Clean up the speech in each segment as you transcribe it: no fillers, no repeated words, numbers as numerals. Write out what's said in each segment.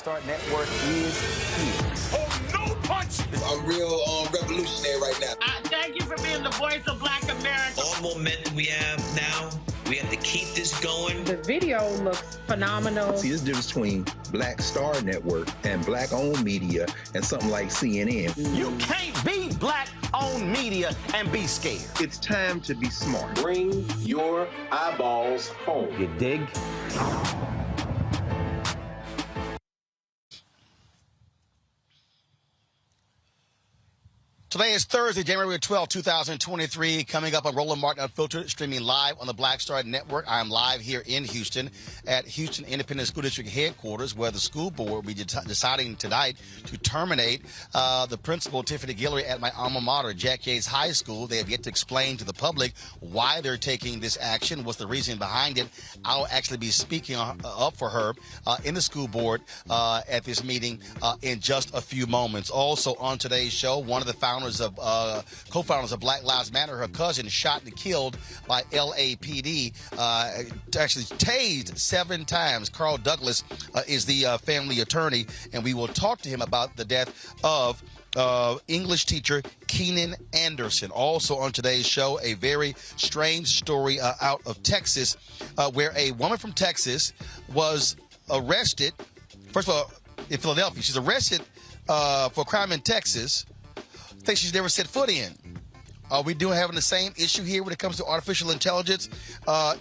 Start Network is here. Oh, no punch! I'm real revolutionary right now. Thank you for being the voice of Black America. All momentum we have now, we have to keep this going. The video looks phenomenal. See, there's a difference between Black Star Network and Black-owned media and something like CNN. You can't be Black-owned media and be scared. It's time to be smart. Bring your eyeballs home. You dig? Today is Thursday, January 12, 2023. Coming up on Roland Martin Unfiltered, streaming live on the Black Star Network. I'm live here in Houston at Houston Independent School District headquarters, where the school board will be deciding tonight to terminate the principal, Tiffany Guillory, at my alma mater, Jack Yates High School. They have yet to explain to the public why they're taking this action, what's the reason behind it. I'll actually be speaking up for her in the school board at this meeting in just a few moments. Also on today's show, one of the co-founders of Black Lives Matter, her cousin, shot and killed by LAPD, actually tased 7 times. Carl Douglas is the family attorney, and we will talk to him about the death of English teacher Keenan Anderson. Also on today's show, a very strange story out of Texas, where a woman from Texas was arrested. First of all, in Philadelphia, she's arrested for a crime in Texas. Things she's never set foot in. Are we having the same issue here when it comes to artificial intelligence?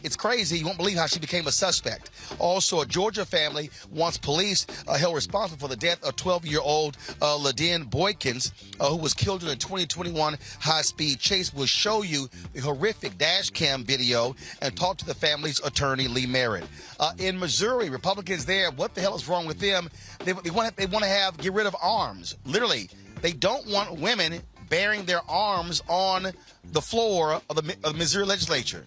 It's crazy. You won't believe how she became a suspect. Also, a Georgia family wants police held responsible for the death of 12-year-old Le'Den Boykins, who was killed in a 2021 high-speed chase. We'll show you the horrific dash cam video and talk to the family's attorney, Lee Merrit. In Missouri, Republicans there, what the hell is wrong with them? They want to get rid of arms. Literally, they don't want women bearing their arms on the floor of the Missouri legislature.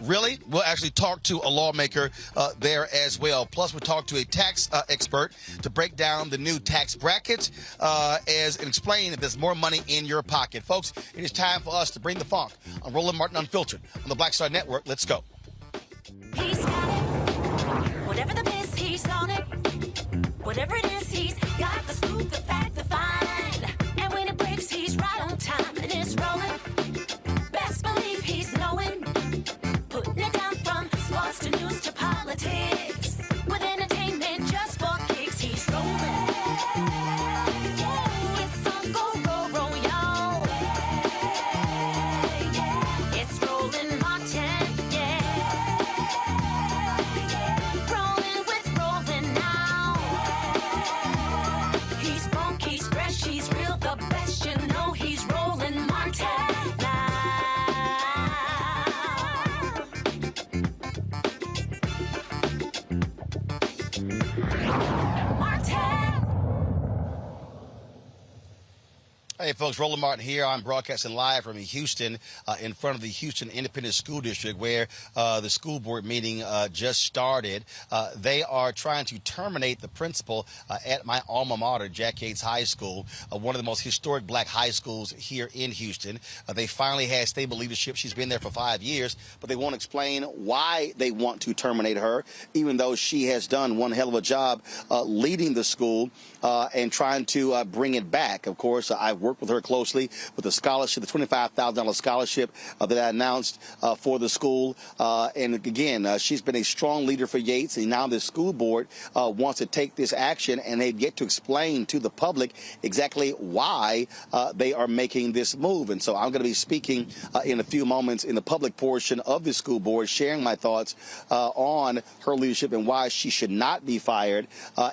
Really? We'll actually talk to a lawmaker there as well. Plus, we'll talk to a tax expert to break down the new tax brackets and explain if there's more money in your pocket. Folks, it is time for us to bring the funk on Roland Martin Unfiltered on the Black Star Network. Let's go. He's got it. Whatever the biz, he's on it. Whatever it is, he's got the scoop, the fact, the find. And when it breaks, he's right on time and it's rolling. Best believe he's knowing. Putting it down from sports to news to politics. With entertainment just for kicks, he's rolling. It's on go, y'all. It's Roland Martin, rolling with Roland now. He's funky, he's fresh, he's real, the best, you know he's Roland Martin now. Hey folks, Roland Martin here. I'm broadcasting live from Houston in front of the Houston Independent School District, where the school board meeting just started. They are trying to terminate the principal at my alma mater, Jack Yates High School, one of the most historic black high schools here in Houston. They finally had stable leadership. She's been there for 5 years, but they won't explain why they want to terminate her, even though she has done one hell of a job leading the school and trying to bring it back. Of course, I've worked with her closely with the scholarship, the $25,000 scholarship that I announced for the school. And again, she's been a strong leader for Yates, and now the school board wants to take this action, and they've yet to explain to the public exactly why they are making this move. And so I'm going to be speaking in a few moments in the public portion of the school board, sharing my thoughts on her leadership and why she should not be fired,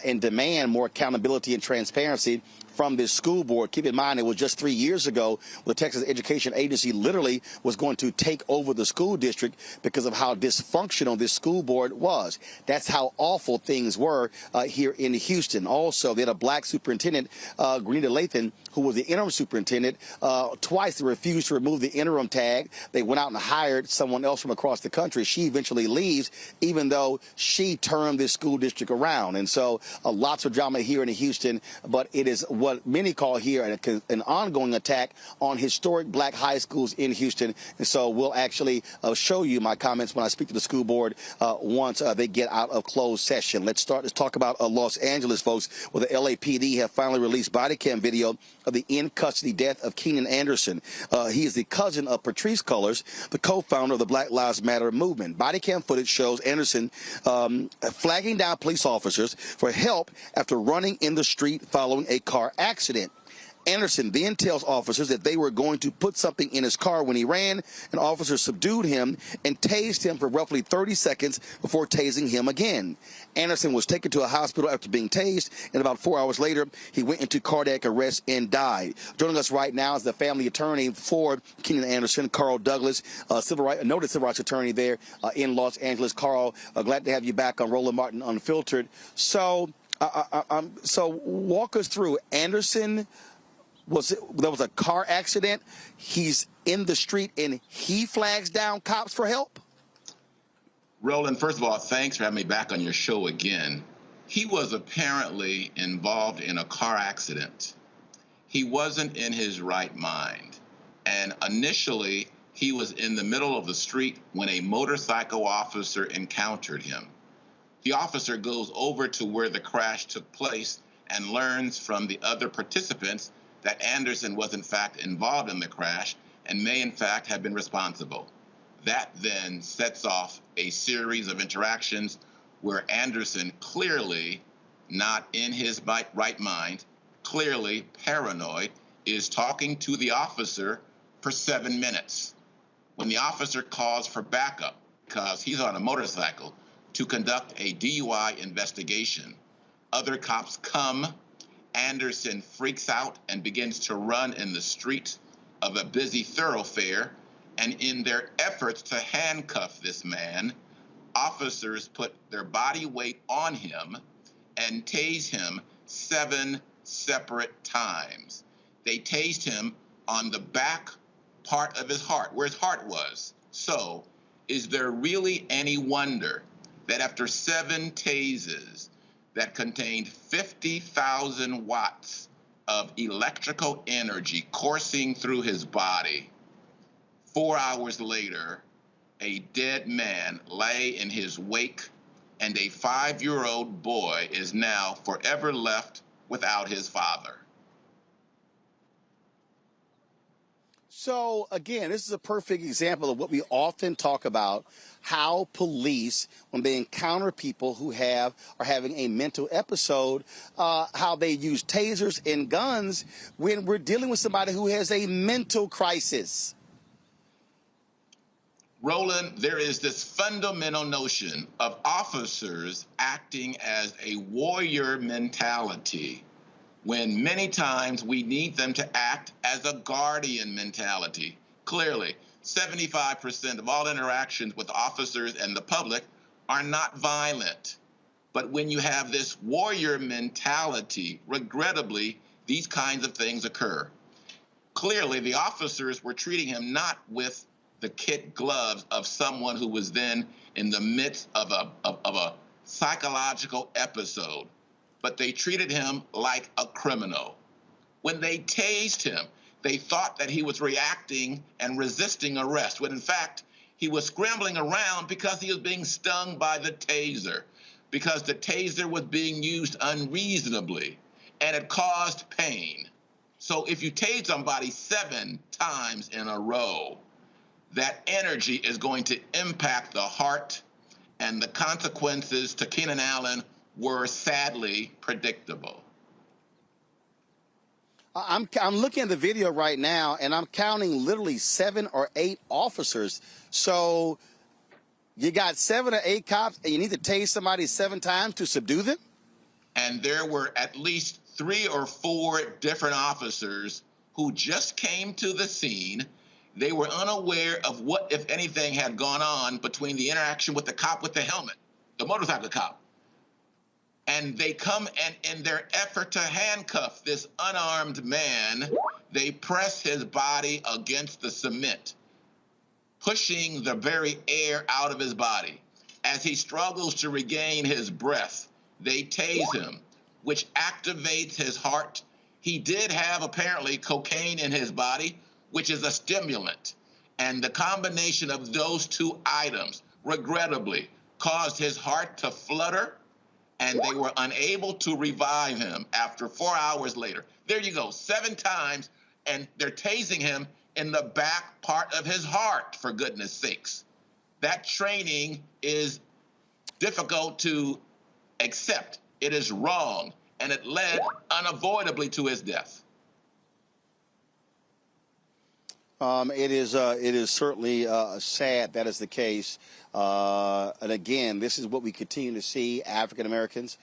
and demand more accountability and transparency from this school board. Keep in mind, it was just 3 years ago the Texas Education Agency literally was going to take over the school district because of how dysfunctional this school board was. That's how awful things were here in Houston. Also, they had a black superintendent, Le'Den, who was the interim superintendent. Twice they refused to remove the interim tag. They went out and hired someone else from across the country. She eventually leaves, even though she turned this school district around. And so lots of drama here in Houston, but it is what many call here an ongoing attack on historic black high schools in Houston. And so we'll actually show you my comments when I speak to the school board once they get out of closed session. Let's talk about Los Angeles, folks, where the LAPD have finally released body cam video of the in-custody death of Keenan Anderson. He is the cousin of Patrisse Cullors, the co-founder of the Black Lives Matter movement. Body cam footage shows Anderson flagging down police officers for help after running in the street following a car accident. Anderson then tells officers that they were going to put something in his car when he ran, and officers subdued him and tased him for roughly 30 seconds before tasing him again. Anderson was taken to a hospital after being tased, and about 4 hours later, he went into cardiac arrest and died. Joining us right now is the family attorney for Keenan Anderson, Carl Douglas, noted civil rights attorney there in Los Angeles. Carl, glad to have you back on Roland Martin Unfiltered. So walk us through. Anderson, there was a car accident. He's in the street and he flags down cops for help. Roland, first of all, thanks for having me back on your show again. He was apparently involved in a car accident. He wasn't in his right mind. And initially, he was in the middle of the street when a motorcycle officer encountered him. The officer goes over to where the crash took place and learns from the other participants that Anderson was in fact involved in the crash and may in fact have been responsible. That then sets off a series of interactions where Anderson, clearly not in his right mind, clearly paranoid, is talking to the officer for 7 minutes. When the officer calls for backup, because he's on a motorcycle, to conduct a DUI investigation, other cops come. Anderson freaks out and begins to run in the street of a busy thoroughfare, and in their efforts to handcuff this man, officers put their body weight on him and tased him 7 separate times. They tased him on the back part of his heart, where his heart was. So, is there really any wonder that after 7 tases that contained 50,000 watts of electrical energy coursing through his body, 4 hours later, a dead man lay in his wake, and a 5-year-old boy is now forever left without his father? So, again, this is a perfect example of what we often talk about, how police, when they encounter people who are having a mental episode, how they use tasers and guns when we're dealing with somebody who has a mental crisis. Roland, there is this fundamental notion of officers acting as a warrior mentality, when many times we need them to act as a guardian mentality. Clearly, 75% of all interactions with officers and the public are not violent. But when you have this warrior mentality, regrettably, these kinds of things occur. Clearly, the officers were treating him not with the kid gloves of someone who was then in the midst of a psychological episode, but they treated him like a criminal. When they tased him, they thought that he was reacting and resisting arrest, when in fact, he was scrambling around because he was being stung by the taser, because the taser was being used unreasonably, and it caused pain. So if you tase somebody 7 times in a row, that energy is going to impact the heart, and the consequences to Keenan Allen were sadly predictable. I'm looking at the video right now, and I'm counting literally 7 or 8 officers. So you got 7 or 8 cops, and you need to tase somebody 7 times to subdue them? And there were at least 3 or 4 different officers who just came to the scene. They were unaware of what, if anything, had gone on between the interaction with the cop with the helmet, the motorcycle cop. And they come, and in their effort to handcuff this unarmed man, they press his body against the cement, pushing the very air out of his body. As he struggles to regain his breath, they tase him, which activates his heart. He did have, apparently, cocaine in his body, which is a stimulant. And the combination of those 2 items, regrettably, caused his heart to flutter, and they were unable to revive him after 4 hours later. There you go, 7 times, and they're tasing him in the back part of his heart, for goodness sakes. That training is difficult to accept. It is wrong, and it led unavoidably to his death. It is certainly sad that is the case. And again, this is what we continue to see: African Americans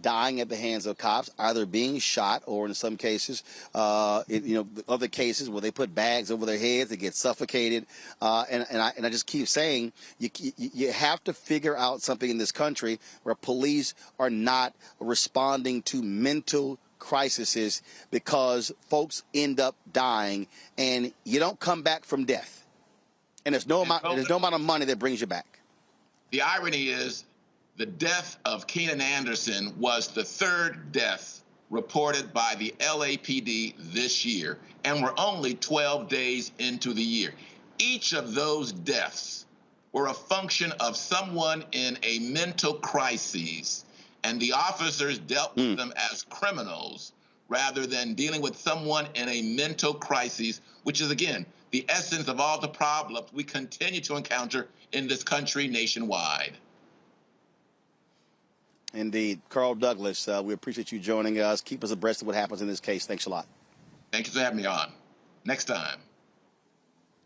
dying at the hands of cops, either being shot or, in some cases, other cases where they put bags over their heads, they get suffocated. And I just keep saying, you have to figure out something in this country where police are not responding to mental crises, because folks end up dying and you don't come back from death. And there's no amount of money that brings you back. The irony is the death of Keenan Anderson was the third death reported by the LAPD this year, and we're only 12 days into the year. Each of those deaths were a function of someone in a mental crisis, and the officers dealt with them as criminals rather than dealing with someone in a mental crisis, which is, again, the essence of all the problems we continue to encounter in this country nationwide. Indeed. Carl Douglas, we appreciate you joining us. Keep us abreast of what happens in this case. Thanks a lot. Thank you for having me on. Next time.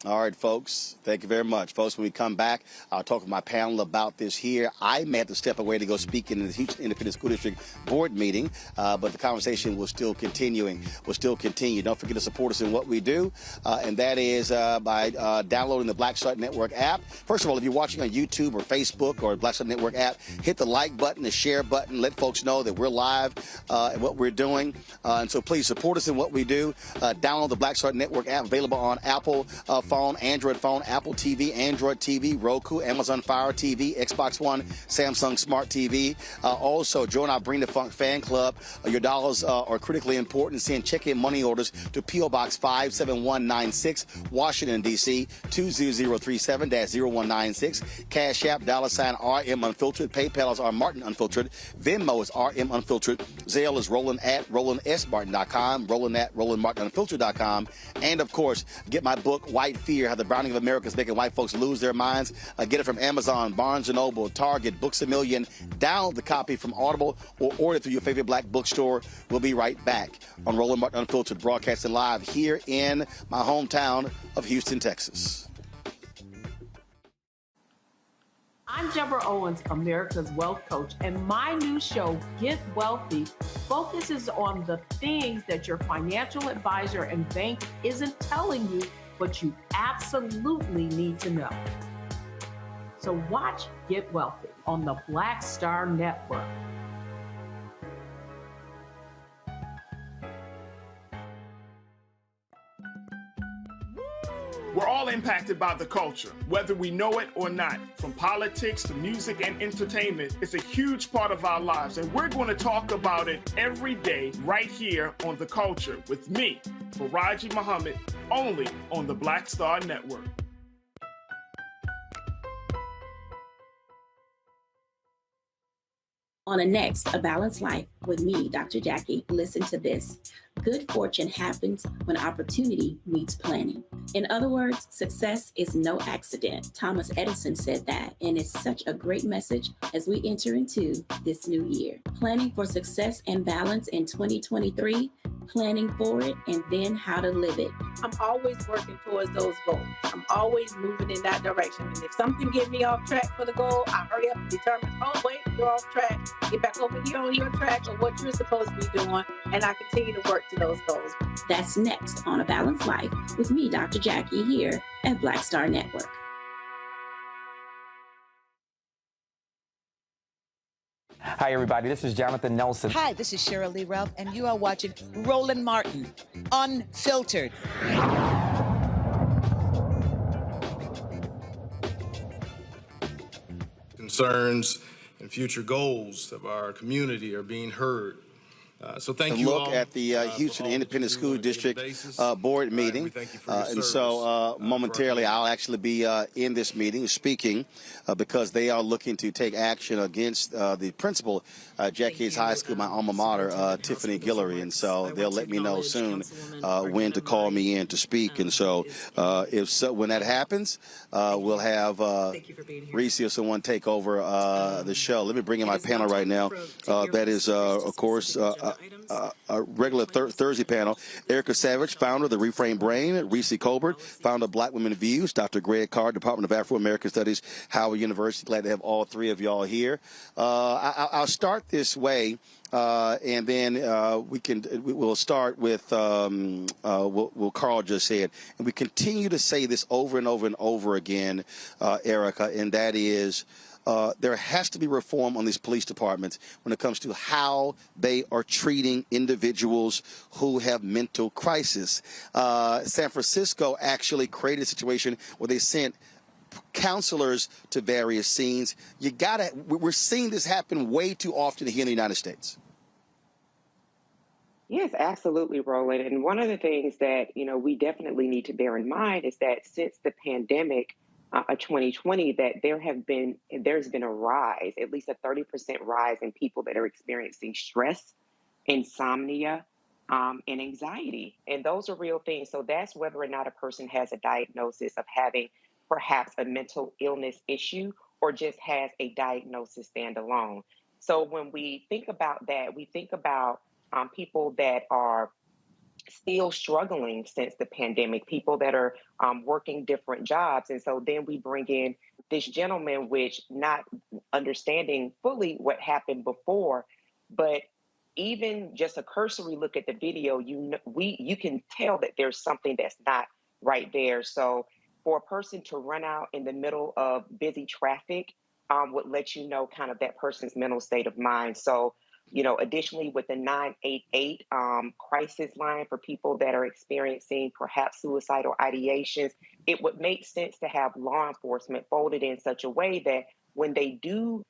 All right, folks. Thank you very much. Folks, when we come back, I'll talk with my panel about this here. I may have to step away to go speak in the Houston Independent School District Board meeting, but the conversation will still continue. Don't forget to support us in what we do, and that is by downloading the Black Star Network app. First of all, if you're watching on YouTube or Facebook or Black Star Network app, hit the like button, the share button. Let folks know that we're live and what we're doing. And so please support us in what we do. Download the Black Star Network app, available on Apple phone, Android phone, Apple TV, Android TV, Roku, Amazon Fire TV, Xbox One, Samsung Smart TV. Also, join our Bring the Funk fan club. Your dollars are critically important. Send check-in money orders to P.O. Box 57196, Washington, D.C. 20037-0196. Cash App, $RM Unfiltered. PayPal is R Martin Unfiltered. Venmo is RM Unfiltered. Zelle is Roland at RolandSMartin.com, Roland at RolandMartinUnfiltered.com. And, of course, get my book, White Fear, How the Browning of America is Making White Folks Lose Their Minds. Get it from Amazon, Barnes & Noble, Target, Books A Million. Download the copy from Audible or order through your favorite black bookstore. We'll be right back on Roland Martin Unfiltered, broadcasting live here in my hometown of Houston, Texas. I'm Deborah Owens, America's Wealth Coach, and my new show, Get Wealthy, focuses on the things that your financial advisor and bank isn't telling you, but you absolutely need to know. So watch Get Wealthy on the Black Star Network. We're all impacted by the culture, whether we know it or not. From politics to music and entertainment, it's a huge part of our lives, and we're going to talk about it every day right here on The Culture with me, Faraji Muhammad, only on the Black Star Network. On the next A Balanced Life with me, Dr. Jackie, listen to this. Good fortune happens when opportunity meets planning. In other words, success is no accident. Thomas Edison said that, and it's such a great message as we enter into this new year. Planning for success and balance in 2023, planning for it, and then how to live it. I'm always working towards those goals. I'm always moving in that direction. And if something gets me off track for the goal, I hurry up and determine, oh, wait, you're off track. Get back over here on your track or what you're supposed to be doing, and I continue to work to those goals. That's next on A Balanced Life with me, Dr. Jackie, here at Black Star Network. Hi, everybody. This is Jonathan Nelson. Hi, this is Cheryl Lee Ralph, and you are watching Roland Martin, Unfiltered. Concerns and future goals of our community are being heard. So thank you all. Look at the Houston Independent School District Board meeting. And so momentarily I'll actually be in this meeting speaking because they are looking to take action against the principal, Jack Yates High School, my alma mater, Tiffany Guillory. And so they'll let me know soon when to call me in to speak. And so when that happens, we'll have Reese or someone take over the show. Let me bring in my panel right now. That is, of course, regular Thursday panel. Erica Savage, founder of the Reframe Brain. Reese Colbert, founder of Black Women Views. Dr. Greg Carr, Department of Afro-American Studies, Howard University. Glad to have all three of y'all here. I'll start this way. And then we'll start with what Carl just said, and we continue to say this over and over and over again, Erica, and that is there has to be reform on these police departments when it comes to how they are treating individuals who have mental crisis. San Francisco actually created a situation where they sent counselors to various scenes. We're seeing this happen way too often here in the United States. Yes, absolutely, Roland. And one of the things that, we definitely need to bear in mind is that since the pandemic of 2020, that there's been a rise, at least a 30% rise in people that are experiencing stress, insomnia, and anxiety. And those are real things. So that's whether or not a person has a diagnosis of having perhaps a mental illness issue or just has a diagnosis standalone. So when we think about that, we think about people that are still struggling since the pandemic, people that are working different jobs. And so then we bring in this gentleman, which not understanding fully what happened before, but even just a cursory look at the video, you can tell that there's something that's not right there. So for a person to run out in the middle of busy traffic would let you know kind of that person's mental state of mind. So, additionally with the 988 crisis line for people that are experiencing perhaps suicidal ideations, it would make sense to have law enforcement folded in such a way that when they do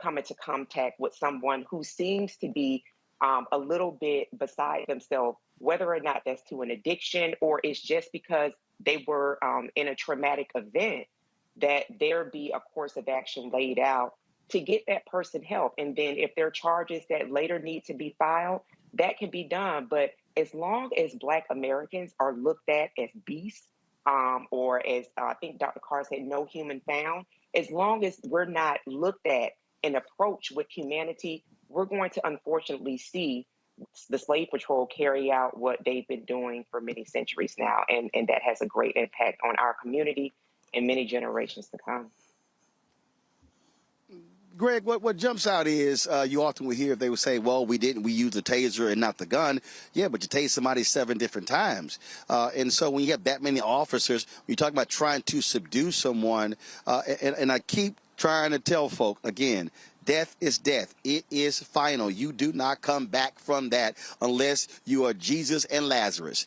come into contact with someone who seems to be a little bit beside themselves, whether or not that's to an addiction or it's just because they were in a traumatic event, that there be a course of action laid out to get that person help. And then if there are charges that later need to be filed, that can be done. But as long as Black Americans are looked at as beasts, or as I think Dr. Carr said, no human found, as long as we're not looked at and approached with humanity, we're going to unfortunately see the slave patrol carry out what they've been doing for many centuries now. And that has a great impact on our community and many generations to come. Greg, what jumps out is you often will hear if they would say, well, we used the taser and not the gun. Yeah, but you tased somebody 7 different times. And so when you have that many officers, when you talk about trying to subdue someone, and I keep trying to tell folk, again, death is death. It is final. You do not come back from that unless you are Jesus and Lazarus.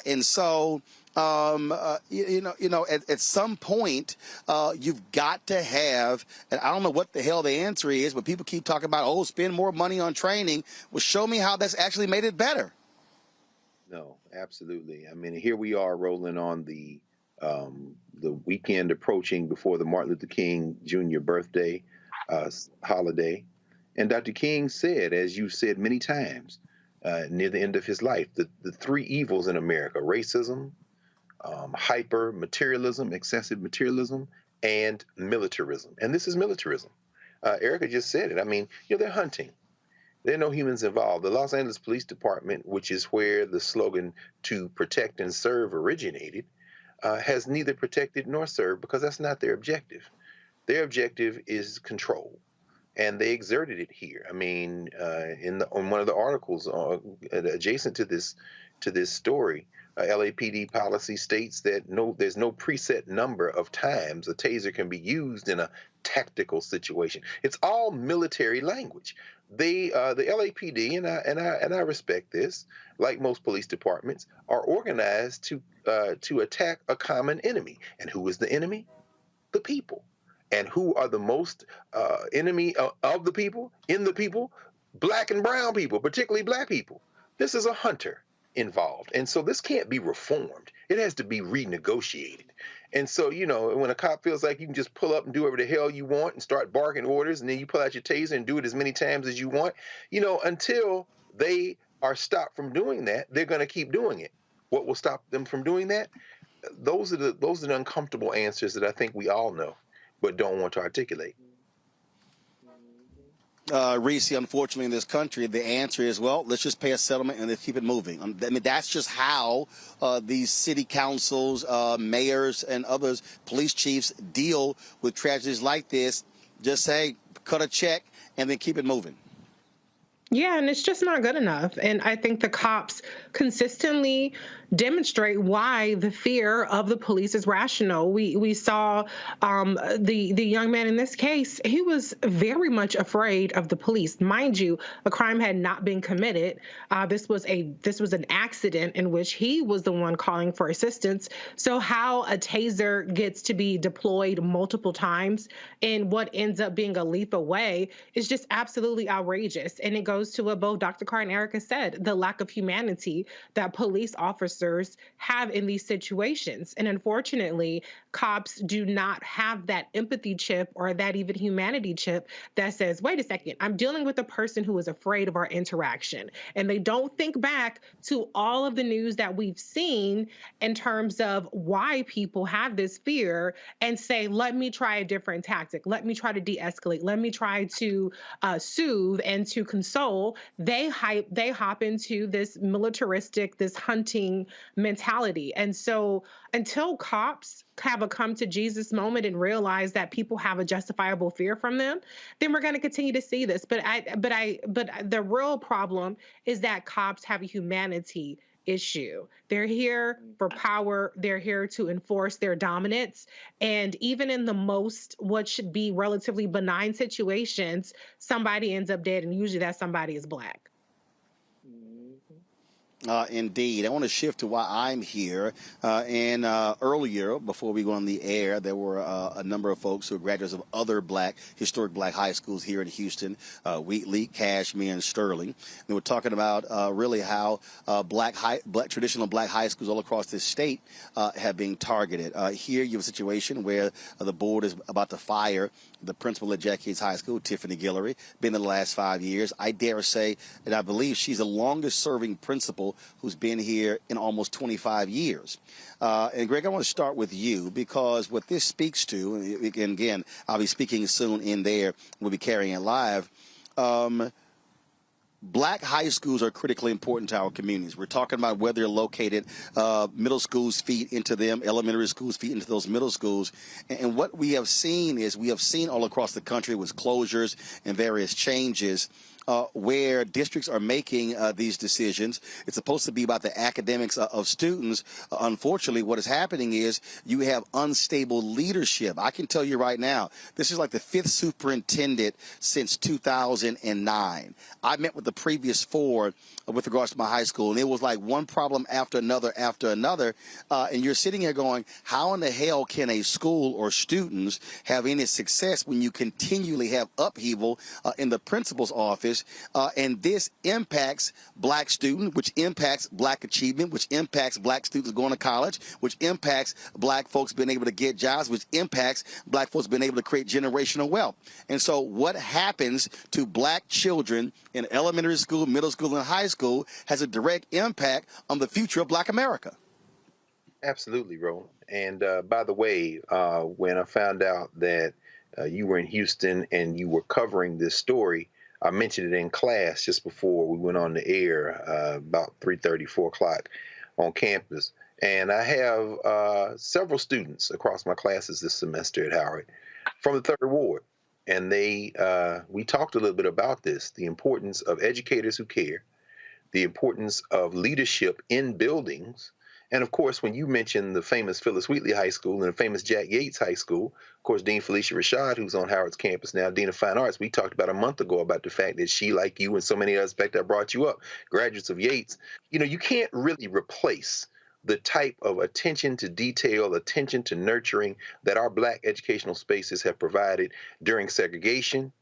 And so, at some point, you've got to have, and I don't know what the hell the answer is, but people keep talking about, spend more money on training. Well, show me how that's actually made it better. No, absolutely. I mean, here we are rolling on the weekend approaching before the Martin Luther King Jr. birthday holiday. And Dr. King said, as you said many times, near the end of his life, the 3 evils in America: racism, hyper materialism, excessive materialism, and militarism. And this is militarism. Erica just said it. I mean, they're hunting. There are no humans involved. The Los Angeles Police Department, which is where the slogan "to protect and serve" originated, has neither protected nor served, because that's not their objective. Their objective is control, and they exerted it here. I mean, on one of the articles adjacent to this story, LAPD policy states that there's no preset number of times a taser can be used in a tactical situation. It's all military language. The LAPD, and I respect this, like most police departments, are organized to attack a common enemy. And who is the enemy? The people. And who are the most enemy of the people, in the people? Black and brown people, particularly Black people. This is a hunter involved. And so this can't be reformed. It has to be renegotiated. And so, when a cop feels like you can just pull up and do whatever the hell you want and start barking orders, and then you pull out your taser and do it as many times as you want, until they are stopped from doing that, they're going to keep doing it. What will stop them from doing that? Those are the uncomfortable answers that I think we all know, but don't want to articulate. Reese, unfortunately, in this country, the answer is, well, let's just pay a settlement and let's keep it moving. I mean, that's just how these city councils, mayors, and others, police chiefs deal with tragedies like this. Just say, cut a check, and then keep it moving. Yeah, and it's just not good enough. And I think the cops consistently demonstrate why the fear of the police is rational. We saw the young man in this case, he was very much afraid of the police. Mind you, a crime had not been committed. This was an accident in which he was the one calling for assistance. So how a taser gets to be deployed multiple times in what ends up being a leap away is just absolutely outrageous. And it goes to what both Dr. Carr and Erica said, the lack of humanity that police officers have in these situations. And unfortunately, cops do not have that empathy chip or that even humanity chip that says, wait a second, I'm dealing with a person who is afraid of our interaction. And they don't think back to all of the news that we've seen in terms of why people have this fear and say, let me try a different tactic. Let me try to de-escalate. Let me try to soothe and to console. They hop into this militaristic, this hunting mentality. And so until cops have a come to Jesus moment and realize that people have a justifiable fear from them, then we're going to continue to see this. But the real problem is that cops have a humanity issue. They're here for power. They're here to enforce their dominance. And even in the most, what should be relatively benign situations, somebody ends up dead, and usually that somebody is Black. Indeed. I want to shift to why I'm here. Earlier, before we go on the air, there were a number of folks who are graduates of other historic black high schools here in Houston, Wheatley, Cashmere, and Sterling. They were talking about really how traditional black high schools all across this state have been targeted. Here you have a situation where the board is about to fire the principal at Jack Yates High School, Tiffany Guillory, been in the last 5 years. I dare say that I believe she's the longest serving principal who's been here in almost 25 years. And Greg, I want to start with you because what this speaks to, and again, I'll be speaking soon in there, we'll be carrying it live. Black high schools are critically important to our communities. We're talking about where they're located. Middle schools feed into them. Elementary schools feed into those middle schools. And what we have seen all across the country with closures and various changes where districts are making these decisions. It's supposed to be about the academics of students. Unfortunately, what is happening is you have unstable leadership. I can tell you right now, this is like the 5th superintendent since 2009. I met with the previous 4 with regards to my high school, and it was like one problem after another. And you're sitting here going, how in the hell can a school or students have any success when you continually have upheaval in the principal's office? And this impacts black students, which impacts black achievement, which impacts black students going to college, which impacts black folks being able to get jobs, which impacts black folks being able to create generational wealth. And so what happens to black children in elementary school, middle school, and high school has a direct impact on the future of black America. Absolutely, Ro. And by the way, when I found out that you were in Houston and you were covering this story, I mentioned it in class just before we went on the air, about 3:30, 4 o'clock on campus. And I have several students across my classes this semester at Howard from the 3rd Ward. And we talked a little bit about this, the importance of educators who care, the importance of leadership in buildings. And of course, when you mentioned the famous Phyllis Wheatley High School and the famous Jack Yates High School, of course, Dean Felicia Rashad, who's on Howard's campus now, Dean of Fine Arts, we talked about a month ago about the fact that she, like you and so many others, in fact, I brought you up, graduates of Yates, you can't really replace the type of attention to detail, attention to nurturing that our black educational spaces have provided during segregation,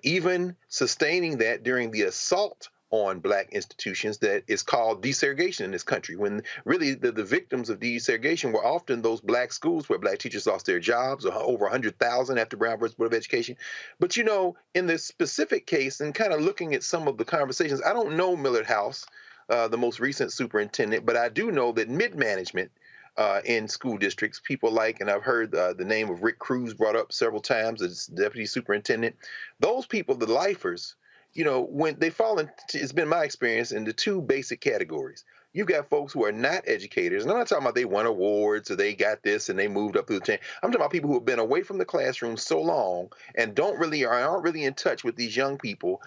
even sustaining that during the assault on black institutions that is called desegregation in this country, when really the victims of desegregation were often those black schools where black teachers lost their jobs, or over 100,000 after Brown versus Board of Education. But, in this specific case, and kind of looking at some of the conversations, I don't know Millard House, the most recent superintendent, but I do know that mid-management in school districts. People like, and I've heard the name of Rick Cruz brought up several times as deputy superintendent. Those people, the lifers, when they fall into, it's been my experience, into two basic categories. You've got folks who are not educators, and I'm not talking about they won awards or they got this and they moved up through the chain. I'm talking about people who have been away from the classroom so long and aren't really in touch with these young people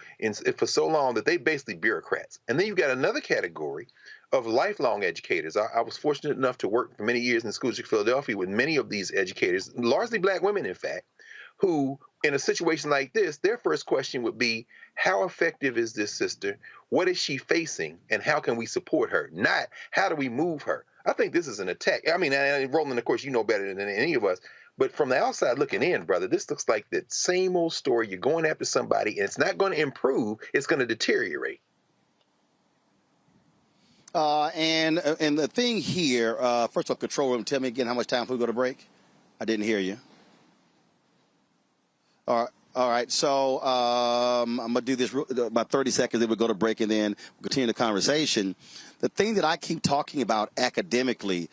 for so long that they basically bureaucrats. And then you've got another category of lifelong educators. I was fortunate enough to work for many years in the school district of Philadelphia with many of these educators, largely black women, in fact, who, in a situation like this, their first question would be, how effective is this sister? What is she facing? And how can we support her? Not, how do we move her? I think this is an attack. I mean, Roland, of course, you know better than any of us. But from the outside looking in, brother, this looks like that same old story. You're going after somebody, and it's not going to improve. It's going to deteriorate. And the thing here, first off, control room, tell me again how much time before we go to break? I didn't hear you. All right. So I'm going to do this about 30 seconds, then we'll go to break, and then we'll continue the conversation. The thing that I keep talking about academically,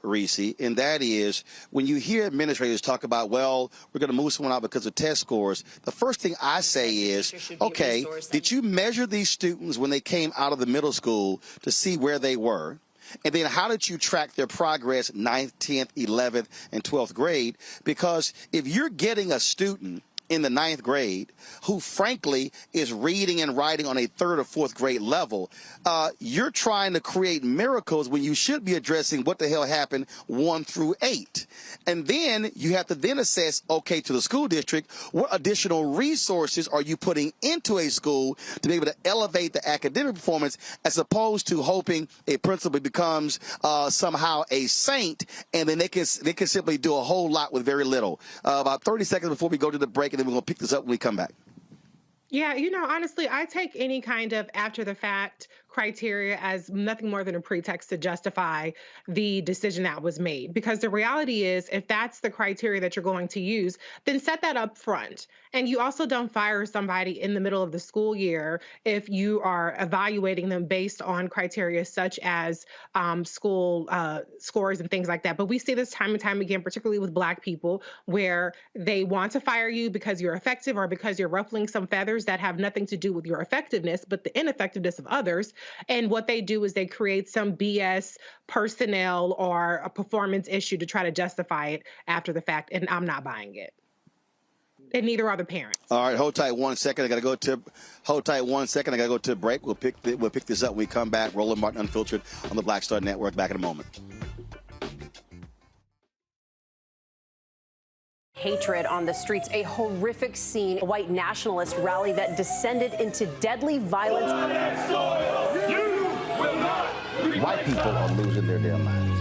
Reese, and that is when you hear administrators talk about, well, we're going to move someone out because of test scores, the first thing I say is, okay, did you measure these students when they came out of the middle school to see where they were? And then how did you track their progress 9th, 10th, 11th, and 12th grade? Because if you're getting a student in the 9th grade who, frankly, is reading and writing on a 3rd or 4th grade level, you're trying to create miracles when you should be addressing what the hell happened 1 through 8. And then you have to then assess, okay, to the school district, what additional resources are you putting into a school to be able to elevate the academic performance, as opposed to hoping a principal becomes somehow a saint, and then they can simply do a whole lot with very little. About 30 seconds before we go to the break, and then we're going to pick this up when we come back. Yeah, honestly, I take any kind of after-the-fact criteria as nothing more than a pretext to justify the decision that was made. Because the reality is, if that's the criteria that you're going to use, then set that up front. And you also don't fire somebody in the middle of the school year if you are evaluating them based on criteria such as school scores and things like that. But we see this time and time again, particularly with Black people, where they want to fire you because you're effective or because you're ruffling some feathers that have nothing to do with your effectiveness, but the ineffectiveness of others. And what they do is they create some BS personnel or a performance issue to try to justify it after the fact. And I'm not buying it. And neither are the parents. All right, hold tight 1 second. I got to go to a break. We'll pick this up when we come back. Roland Martin Unfiltered on the Black Star Network. Back in a moment. Hatred on the streets, a horrific scene, a white nationalist rally that descended into deadly violence. White people are losing their damn minds.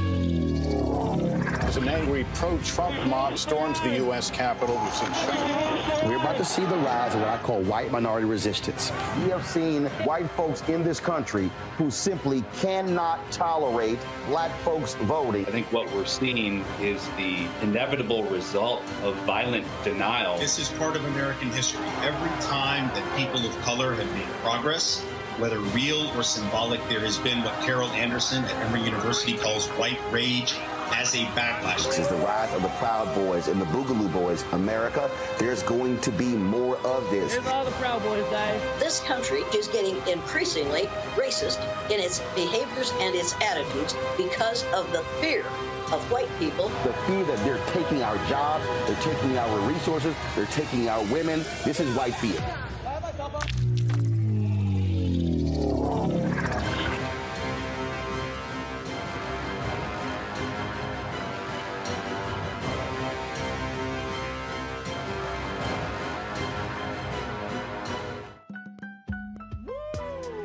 As an angry pro-Trump mob storms the U.S. Capitol, we've seen shootings. We're about to see the rise of what I call white minority resistance. We have seen white folks in this country who simply cannot tolerate black folks voting. I think what we're seeing is the inevitable result of violent denial. This is part of American history. Every time that people of color have made progress, whether real or symbolic, there has been what Carol Anderson at Emory University calls white rage as a backlash. This is the rise of the Proud Boys and the Boogaloo Boys. America, there's going to be more of this. Here's all the Proud Boys, guys. This country is getting increasingly racist in its behaviors and its attitudes because of the fear of white people. The fear that they're taking our jobs, they're taking our resources, they're taking our women. This is white fear.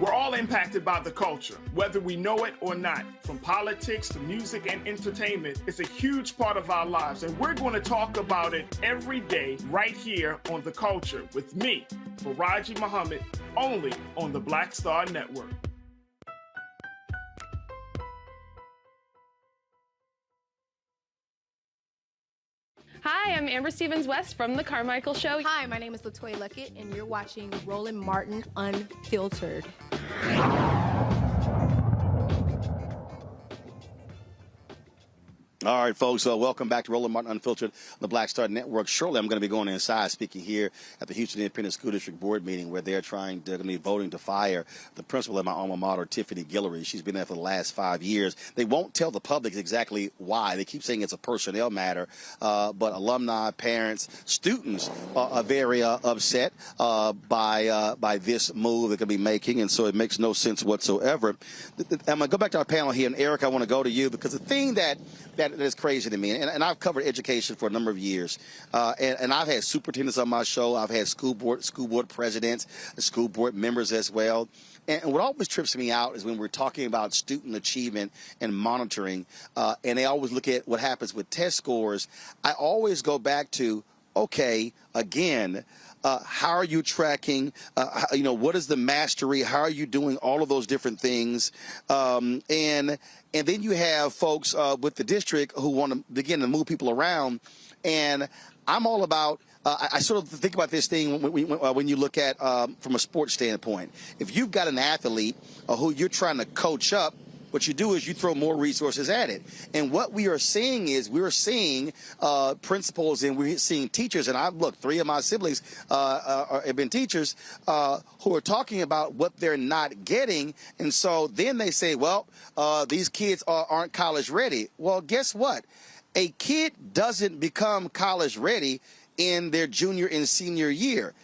We're all impacted by the culture, whether we know it or not. From politics to music and entertainment, it's a huge part of our lives, and we're going to talk about it every day right here on The Culture with me, Faraji Muhammad, only on the Black Star Network. Hi, I'm Amber Stevens-West from The Carmichael Show. Hi, my name is LaToya Luckett, and you're watching Roland Martin Unfiltered. All right, folks, welcome back to Roland Martin Unfiltered, the Black Star Network. Shortly, I'm going to be going inside, speaking here at the Houston Independent School District Board meeting, where they're going to be voting to fire the principal of my alma mater, Tiffany Guillory. She's been there for the last 5 years. They won't tell the public exactly why. They keep saying it's a personnel matter, but alumni, parents, students are very upset by this move they're going to be making, and so it makes no sense whatsoever. I'm going to go back to our panel here, and Eric, I want to go to you, because the thing that is crazy to me, and I've covered education for a number of years, and I've had superintendents on my show. I've had school board presidents, school board members as well. And what always trips me out is when we're talking about student achievement and monitoring, and they always look at what happens with test scores. I always go back to, okay, again, how are you tracking? What is the mastery? How are you doing all of those different things? And then you have folks with the district who want to begin to move people around. And I'm all about, I sort of think about this thing when you look at from a sports standpoint. If you've got an athlete who you're trying to coach up, what you do is you throw more resources at it. And what we are seeing is we're seeing principals and we're seeing teachers. And look, 3 of my siblings have been teachers who are talking about what they're not getting. And so then they say, well, these kids aren't college ready. Well, guess what? A kid doesn't become college ready in their junior and senior year.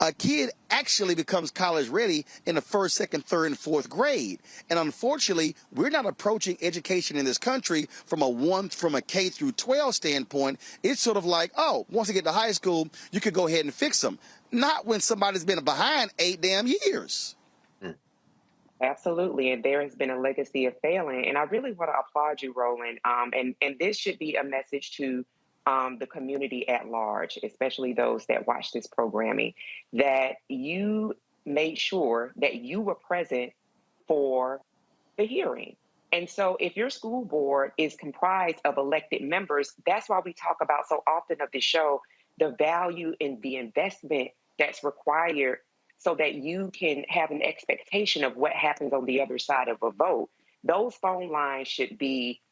A kid actually becomes college ready in the 1st, 2nd, 3rd, and 4th grade. And unfortunately, we're not approaching education in this country from a K through 12 standpoint. It's sort of like, oh, once they get to high school, you could go ahead and fix them. Not when somebody's been behind 8 damn years. Absolutely. And there has been a legacy of failing. And I really want to applaud you, Roland. And this should be a message to the community at large, especially those that watch this programming, that you made sure that you were present for the hearing. And so if your school board is comprised of elected members, that's why we talk about so often of the show, the value in the investment that's required so that you can have an expectation of what happens on the other side of a vote. Those phone lines should be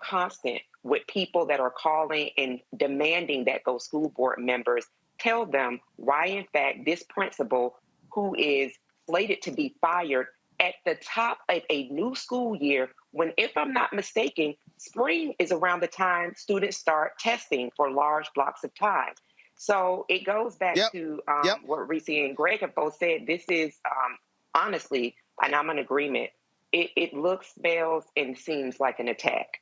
constant with people that are calling and demanding that those school board members tell them why, in fact, this principal who is slated to be fired at the top of a new school year, when, if I'm not mistaken, spring is around the time students start testing for large blocks of time. So it goes back to what Reese and Greg have both said. This is honestly, and I'm in agreement, it looks, smells, and seems like an attack.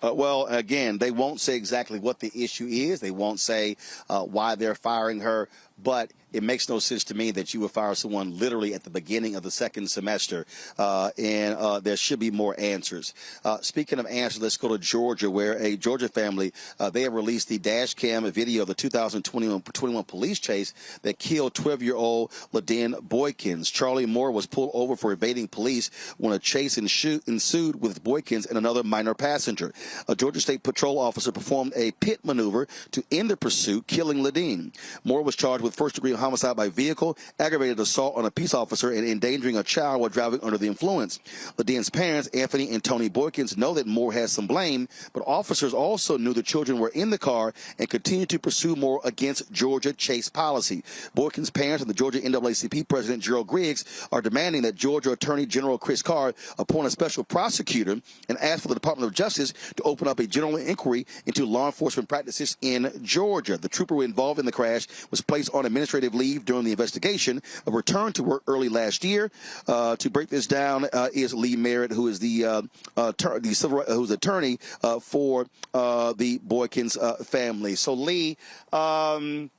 Well, again, they won't say exactly what the issue is. They won't say why they're firing her. But it makes no sense to me that you would fire someone literally at the beginning of the 2nd semester, and there should be more answers. Speaking of answers, let's go to Georgia, where a Georgia family, they have released the dash cam video of the 2021 police chase that killed 12-year-old Le'Den Boykins. Charlie Moore was pulled over for evading police when a chase ensued with Boykins and another minor passenger. A Georgia State Patrol officer performed a pit maneuver to end the pursuit, killing Le'Den. Moore was charged with first-degree homicide by vehicle, aggravated assault on a peace officer, and endangering a child while driving under the influence. Le'Den's parents, Anthony and Tony Boykins, know that Moore has some blame, but officers also knew the children were in the car and continued to pursue Moore against Georgia chase policy. Boykins' parents and the Georgia NAACP President Gerald Griggs are demanding that Georgia Attorney General Chris Card appoint a special prosecutor and ask for the Department of Justice to open up a general inquiry into law enforcement practices in Georgia. The trooper involved in the crash was placed on administrative leave during the investigation, returned to work early last year. To break this down is Lee Merrit, who is who's attorney for the Boykins family. So, Lee, the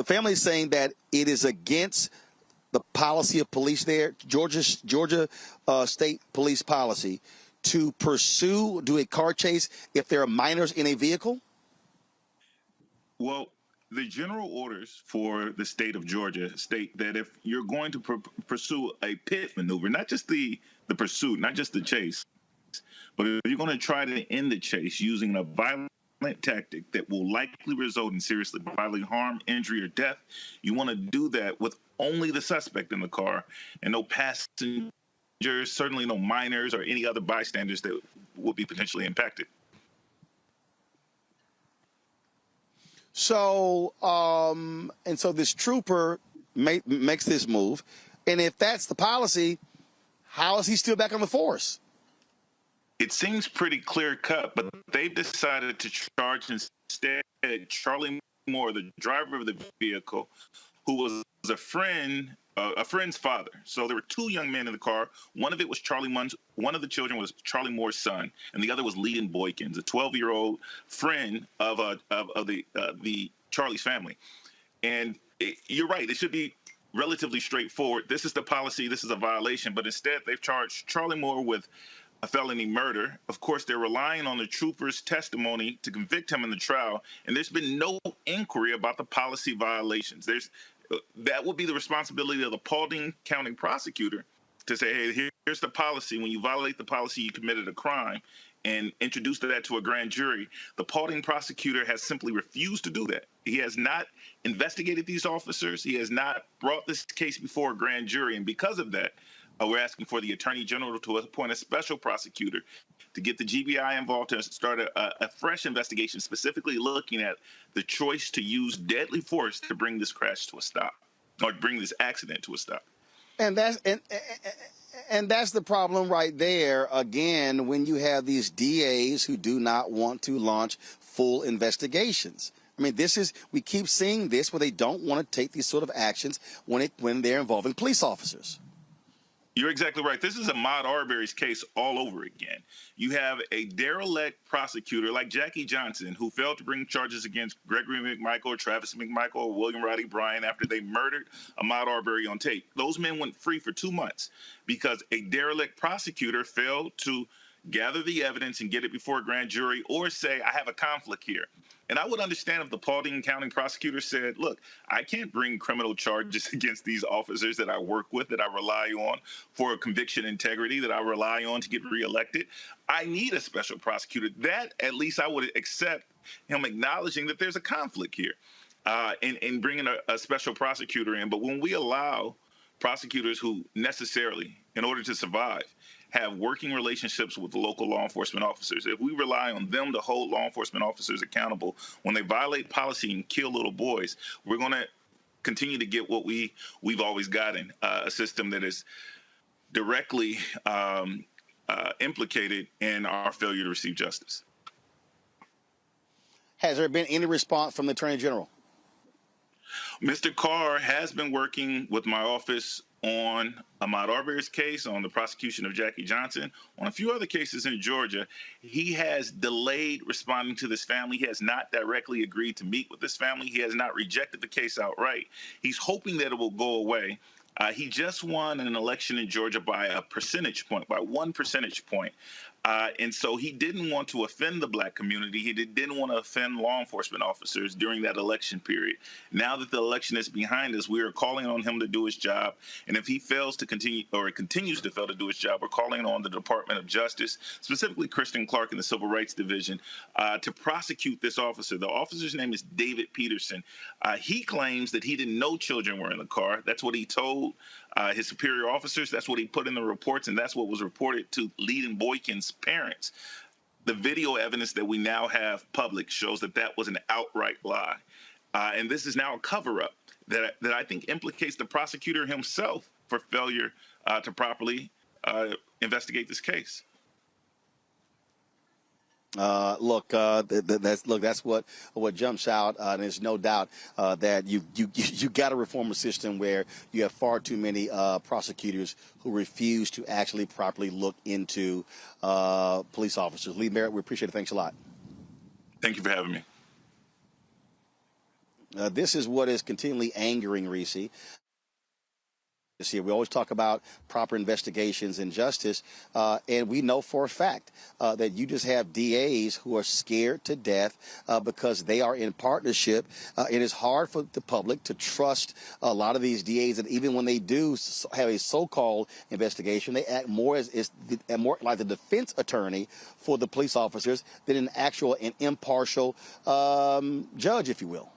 family is saying that it is against the policy of police there, Georgia State Police policy, to do a car chase if there are minors in a vehicle? Well, the general orders for the state of Georgia state that if you're going to pursue a pit maneuver, not just the pursuit, not just the chase, but if you're going to try to end the chase using a violent tactic that will likely result in seriously bodily harm, injury, or death, you want to do that with only the suspect in the car and no passenger certainly no minors or any other bystanders that would be potentially impacted. So, and so this trooper makes this move. And if that's the policy, how is he still back on the force? It seems pretty clear cut, but they've decided to charge instead Charlie Moore, the driver of the vehicle, who was a friend's father. So there were two young men in the car. One of it was one of the children was Charlie Moore's son, and the other was Le'Den Boykins, a 12-year-old friend of the Charlie's family. And you're right; it should be relatively straightforward. This is the policy. This is a violation, but instead they've charged Charlie Moore with a felony murder. Of course, they're relying on the trooper's testimony to convict him in the trial, and there's been no inquiry about the policy violations. That would be the responsibility of the Paulding County prosecutor to say, hey, here's the policy. When you violate the policy, you committed a crime, and introduce that to a grand jury. The Paulding prosecutor has simply refused to do that. He has not investigated these officers. He has not brought this case before a grand jury, and because of that, we're asking for the Attorney General to appoint a special prosecutor to get the GBI involved to start a fresh investigation, specifically looking at the choice to use deadly force to bring this crash to a stop, or bring this accident to a stop. And that's the problem right there. Again, when you have these DAs who do not want to launch full investigations. I mean, we keep seeing this where they don't want to take these sort of actions when they're involving police officers. You're exactly right. This is Ahmaud Arbery's case all over again. You have a derelict prosecutor like Jackie Johnson who failed to bring charges against Gregory McMichael, Travis McMichael, or William Roddy Bryan after they murdered Ahmaud Arbery on tape. Those men went free for 2 months because a derelict prosecutor failed to gather the evidence and get it before a grand jury or say, I have a conflict here. And I would understand if the Paulding County prosecutor said, look, I can't bring criminal charges against these officers that I work with, that I rely on for conviction integrity, that I rely on to get reelected. I need a special prosecutor. That, at least I would accept him acknowledging that there's a conflict here and bringing a special prosecutor in. But when we allow prosecutors who necessarily, in order to survive, have working relationships with local law enforcement officers, if we rely on them to hold law enforcement officers accountable when they violate policy and kill little boys, we're going to continue to get what we've always gotten, a system that is directly implicated in our failure to receive justice. Has there been any response from the Attorney General? Mr. Carr has been working with my office on Ahmaud Arbery's case, on the prosecution of Jackie Johnson, on a few other cases in Georgia. He has delayed responding to this family. He has not directly agreed to meet with this family. He has not rejected the case outright. He's hoping that it will go away. He just won an election in Georgia by a percentage point, by 1 percentage point. And so he didn't want to offend the black community. He didn't want to offend law enforcement officers during that election period. Now that the election is behind us, we are calling on him to do his job. And if he fails to continue, or continues to fail to do his job, we're calling on the Department of Justice, specifically Kristen Clark in the Civil Rights Division, to prosecute this officer. The officer's name is David Peterson. He claims that he didn't know children were in the car. That's what he told his superior officers. That's what he put in the reports, and that's what was reported to Le'Den Boykins' parents. The video evidence that we now have public shows that that was an outright lie. And this is now a cover-up that I think implicates the prosecutor himself for failure to properly investigate this case. That's what jumps out, and there's no doubt that you got to reform a system where you have far too many prosecutors who refuse to actually properly look into police officers. Lee Merrit, we appreciate it. Thanks a lot. Thank you for having me. This is what is continually angering Reese. Here. We always talk about proper investigations and justice, and we know for a fact that you just have DAs who are scared to death because they are in partnership. It is hard for the public to trust a lot of these DAs, and even when they do have a so-called investigation, they act more more like the defense attorney for the police officers than an actual and impartial judge, if you will.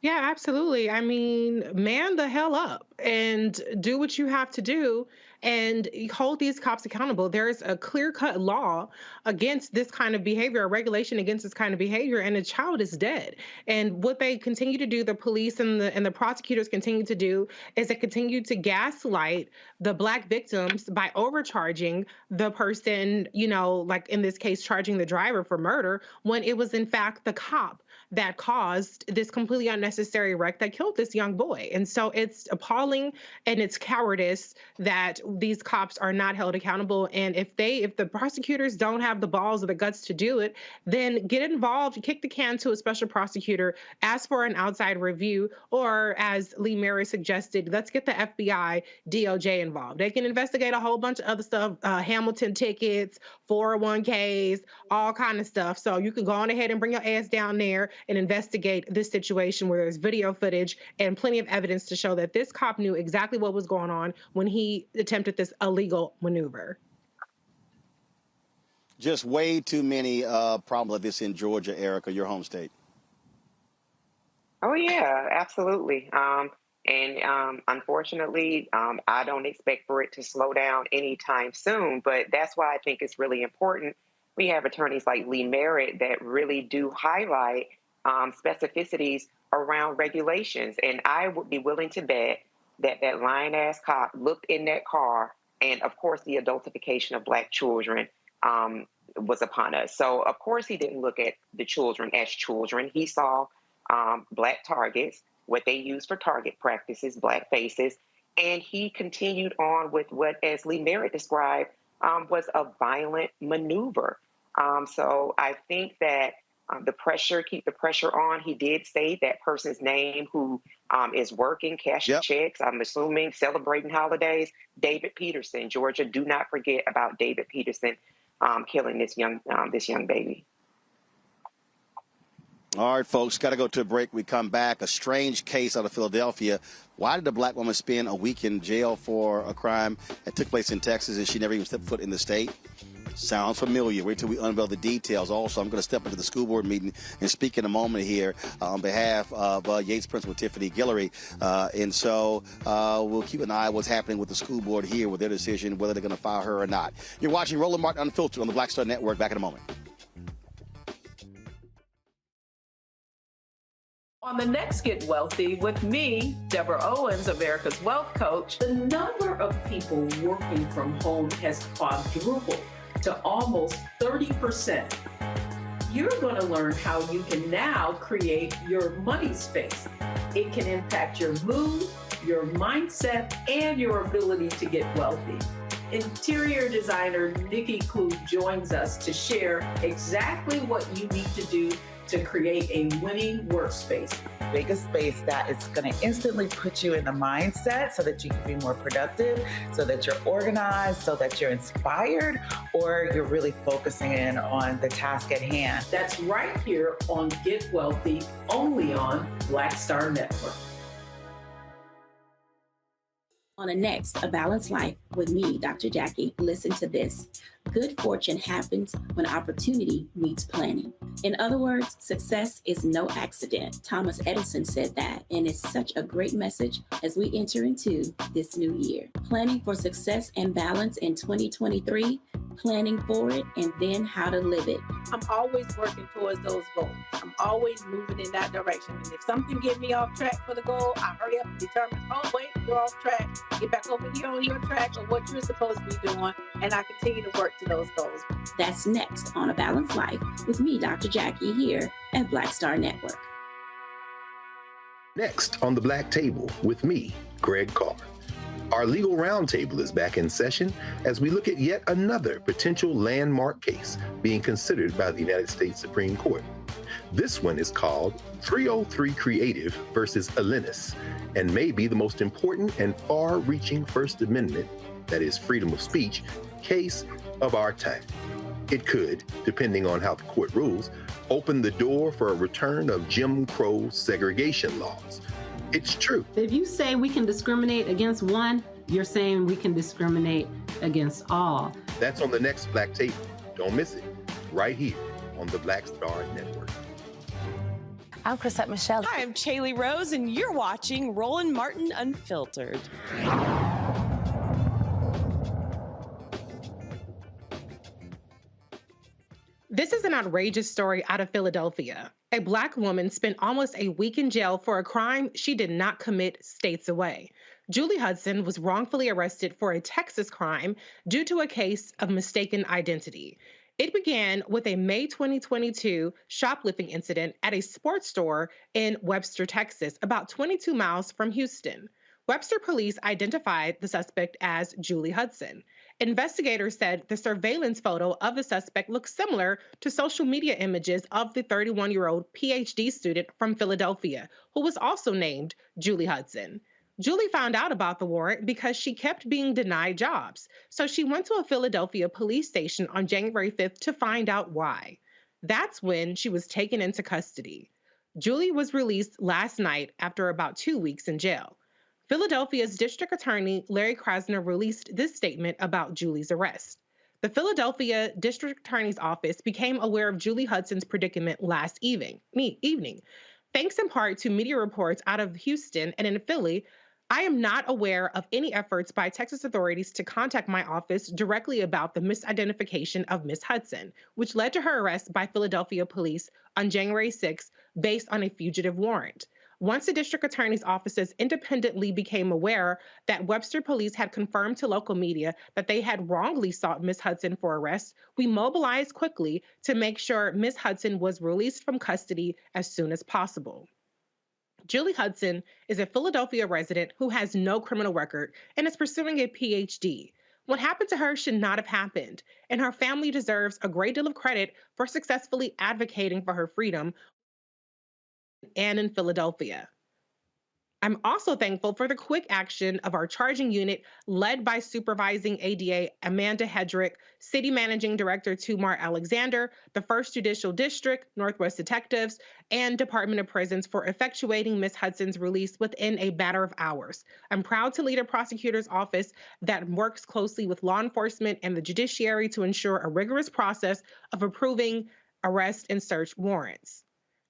Yeah, absolutely. I mean, man the hell up and do what you have to do and hold these cops accountable. There's a clear-cut law against this kind of behavior, a regulation against this kind of behavior, and a child is dead. And what they continue to do, the police and the prosecutors continue to do, is they continue to gaslight the Black victims by overcharging the person, you know, like in this case, charging the driver for murder, when it was in fact the cop that caused this completely unnecessary wreck that killed this young boy. And so it's appalling and it's cowardice that these cops are not held accountable. And if the prosecutors don't have the balls or the guts to do it, then get involved, kick the can to a special prosecutor, ask for an outside review, or as Lee Merrit suggested, let's get the FBI, DOJ involved. They can investigate a whole bunch of other stuff, Hamilton tickets, 401ks, all kind of stuff. So you can go on ahead and bring your ass down there and investigate this situation where there's video footage and plenty of evidence to show that this cop knew exactly what was going on when he attempted this illegal maneuver. Just way too many problems like this in Georgia, Erica, your home state. Oh, yeah, absolutely. Unfortunately, I don't expect for it to slow down anytime soon, but that's why I think it's really important. We have attorneys like Lee Merrit that really do highlight specificities around regulations. And I would be willing to bet that that lying-ass cop looked in that car, and, of course, the adultification of Black children was upon us. So, of course, he didn't look at the children as children. He saw Black targets, what they use for target practices, Black faces, and he continued on with what, as Lee Merrit described, was a violent maneuver. So I think that keep the pressure on. He did say that person's name who is working, cashing checks, I'm assuming, celebrating holidays, David Peterson, Georgia. Do not forget about David Peterson killing this young baby. All right, folks, got to go to a break. We come back. A strange case out of Philadelphia. Why did a Black woman spend a week in jail for a crime that took place in Texas and she never even stepped foot in the state? Sounds familiar. Wait till we unveil the details. Also, I'm going to step into the school board meeting and speak in a moment here on behalf of Yates Principal Tiffany Guillory. And so we'll keep an eye on what's happening with the school board here with their decision, whether they're going to fire her or not. You're watching Roland Martin Unfiltered on the Black Star Network. Back in a moment. On the next Get Wealthy with me, Deborah Owens, America's Wealth Coach, the number of people working from home has quadrupled to almost 30%. You're going to learn how you can now create your money space. It can impact your mood, your mindset, and your ability to get wealthy. Interior designer Nikki Klug joins us to share exactly what you need to do to create a winning workspace. Make a space that is going to instantly put you in the mindset so that you can be more productive, so that you're organized, so that you're inspired, or you're really focusing in on the task at hand. That's right here on Get Wealthy, only on Black Star Network. On the next, A Balanced Life with me, Dr. Jackie. Listen to this. Good fortune happens when opportunity meets planning. In other words, success is no accident. Thomas Edison said that, and it's such a great message as we enter into this new year. Planning for success and balance in 2023, planning for it, and then how to live it. I'm always working towards those goals. I'm always moving in that direction. And if something gets me off track for the goal, I hurry up and determine, oh, wait, you're off track. Get back over here on your track or what you're supposed to be doing. And I continue to work to those goals. That's next on A Balanced Life with me, Dr. Jackie, here at Black Star Network. Next on the Black Table with me, Greg Carr. Our legal roundtable is back in session as we look at yet another potential landmark case being considered by the United States Supreme Court. This one is called 303 Creative versus Elenis, and may be the most important and far-reaching First Amendment, that is freedom of speech, case of our time. It could, depending on how the court rules, open the door for a return of Jim Crow segregation laws. It's true. If you say we can discriminate against one, you're saying we can discriminate against all. That's on the next Black Table. Don't miss it. Right here on the Black Star Network. I'm Chrisette Michelle. Hi, I'm Chaley Rose, and you're watching Roland Martin Unfiltered. outrageous story out of Philadelphia. A Black woman spent almost a week in jail for a crime she did not commit states away. Julie Hudson was wrongfully arrested for a Texas crime due to a case of mistaken identity. It began with a May 2022 shoplifting incident at a sports store in Webster, Texas, about 22 miles from Houston. Webster police identified the suspect as Julie Hudson. Investigators said the surveillance photo of the suspect looked similar to social media images of the 31-year-old PhD student from Philadelphia, who was also named Julie Hudson. Julie found out about the warrant because she kept being denied jobs, so she went to a Philadelphia police station on January 5th to find out why. That's when she was taken into custody. Julie was released last night after about 2 weeks in jail. Philadelphia's District Attorney Larry Krasner released this statement about Julie's arrest. The Philadelphia District Attorney's Office became aware of Julie Hudson's predicament last evening. Thanks in part to media reports out of Houston and in Philly, I am not aware of any efforts by Texas authorities to contact my office directly about the misidentification of Ms. Hudson, which led to her arrest by Philadelphia police on January 6th based on a fugitive warrant. Once the district attorney's offices independently became aware that Webster police had confirmed to local media that they had wrongly sought Ms. Hudson for arrest, we mobilized quickly to make sure Ms. Hudson was released from custody as soon as possible. Julie Hudson is a Philadelphia resident who has no criminal record and is pursuing a PhD. What happened to her should not have happened, and her family deserves a great deal of credit for successfully advocating for her freedom and in Philadelphia. I'm also thankful for the quick action of our charging unit led by Supervising ADA Amanda Hedrick, City Managing Director Tumar Alexander, the 1st Judicial District, Northwest Detectives, and Department of Prisons for effectuating Ms. Hudson's release within a matter of hours. I'm proud to lead a prosecutor's office that works closely with law enforcement and the judiciary to ensure a rigorous process of approving arrest and search warrants.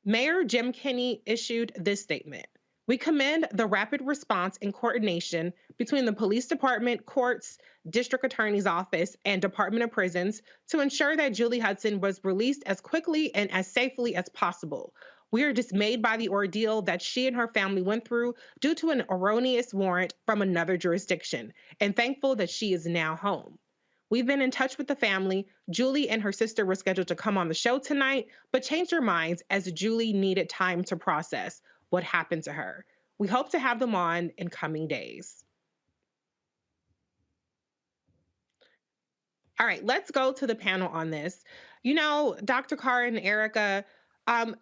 Mayor Jim Kenney issued this statement. We commend the rapid response and coordination between the police department, courts, district attorney's office, and Department of Prisons to ensure that Julie Hudson was released as quickly and as safely as possible. We are dismayed by the ordeal that she and her family went through due to an erroneous warrant from another jurisdiction, and thankful that she is now home. We've been in touch with the family. Julie and her sister were scheduled to come on the show tonight, but changed their minds as Julie needed time to process what happened to her. We hope to have them on in coming days. All right, let's go to the panel on this. You know, Dr. Carr and Erica,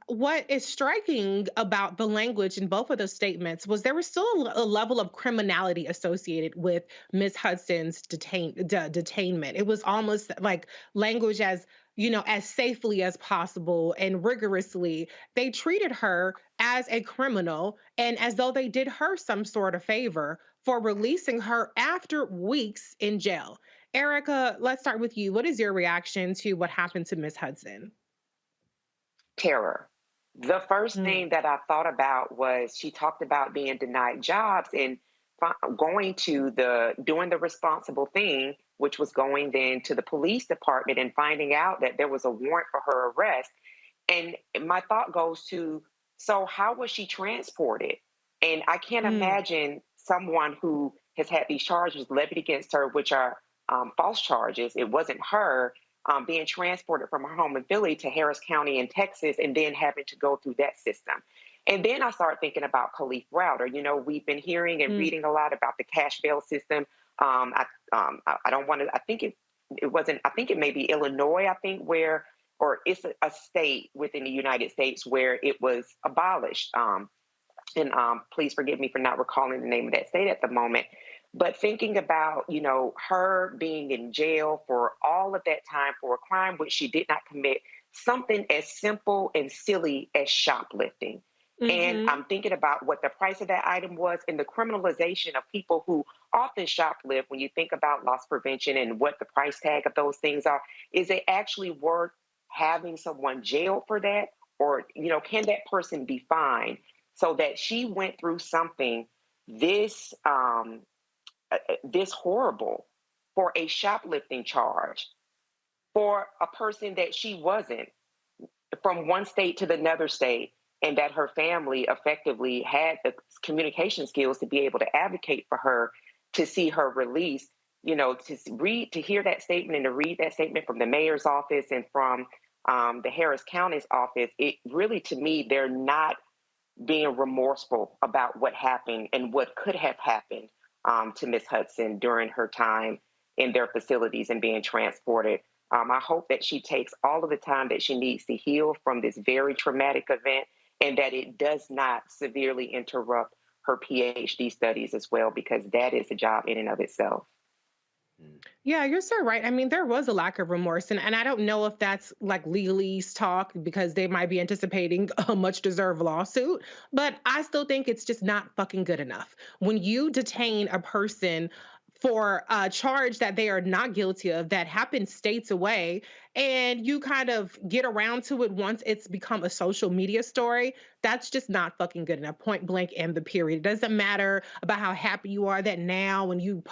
what is striking about the language in both of those statements was there was still a level of criminality associated with Ms. Hudson's detainment. It was almost like language as, you know, as safely as possible and rigorously. They treated her as a criminal and as though they did her some sort of favor for releasing her after weeks in jail. Erica, let's start with you. What is your reaction to what happened to Ms. Hudson? Terror. The first thing that I thought about was she talked about being denied jobs and doing the responsible thing, which was going then to the police department and finding out that there was a warrant for her arrest. And my thought goes to, so how was she transported? And I can't imagine someone who has had these charges levied against her, which are false charges. It wasn't her. Being transported from her home in Philly to Harris County in Texas and then having to go through that system. And then I started thinking about Khalif Browder. You know, we've been hearing and reading a lot about the cash bail system. I don't want to, I think it may be Illinois, or it's a state within the United States where it was abolished. And please forgive me for not recalling the name of that state at the moment. But thinking about, you know, her being in jail for all of that time for a crime which she did not commit, something as simple and silly as shoplifting. And I'm thinking about what the price of that item was and the criminalization of people who often shoplift. When you think about loss prevention and what the price tag of those things are, is it actually worth having someone jailed for that? Or, you know, can that person be fined? So that she went through something this horrible for a shoplifting charge for a person that she wasn't. from one state to the another state, and that her family effectively had the communication skills to be able to advocate for her to see her released, to hear that statement and to read that statement from the mayor's office and from the Harris County's office. It really, to me, they're not being remorseful about what happened and what could have happened to Miss Hudson during her time in their facilities and being transported. I hope that she takes all of the time that she needs to heal from this very traumatic event, and that it does not severely interrupt her PhD studies as well, because that is a job in and of itself. Yeah, you're so right. I mean, there was a lack of remorse, and I don't know if that's like legalese talk because they might be anticipating a much deserved lawsuit, but I still think it's just not fucking good enough. When you detain a person for a charge that they are not guilty of, that happens states away, and you kind of get around to it once it's become a social media story, that's just not fucking good enough, point blank, and the period. It doesn't matter about how happy you are that now when you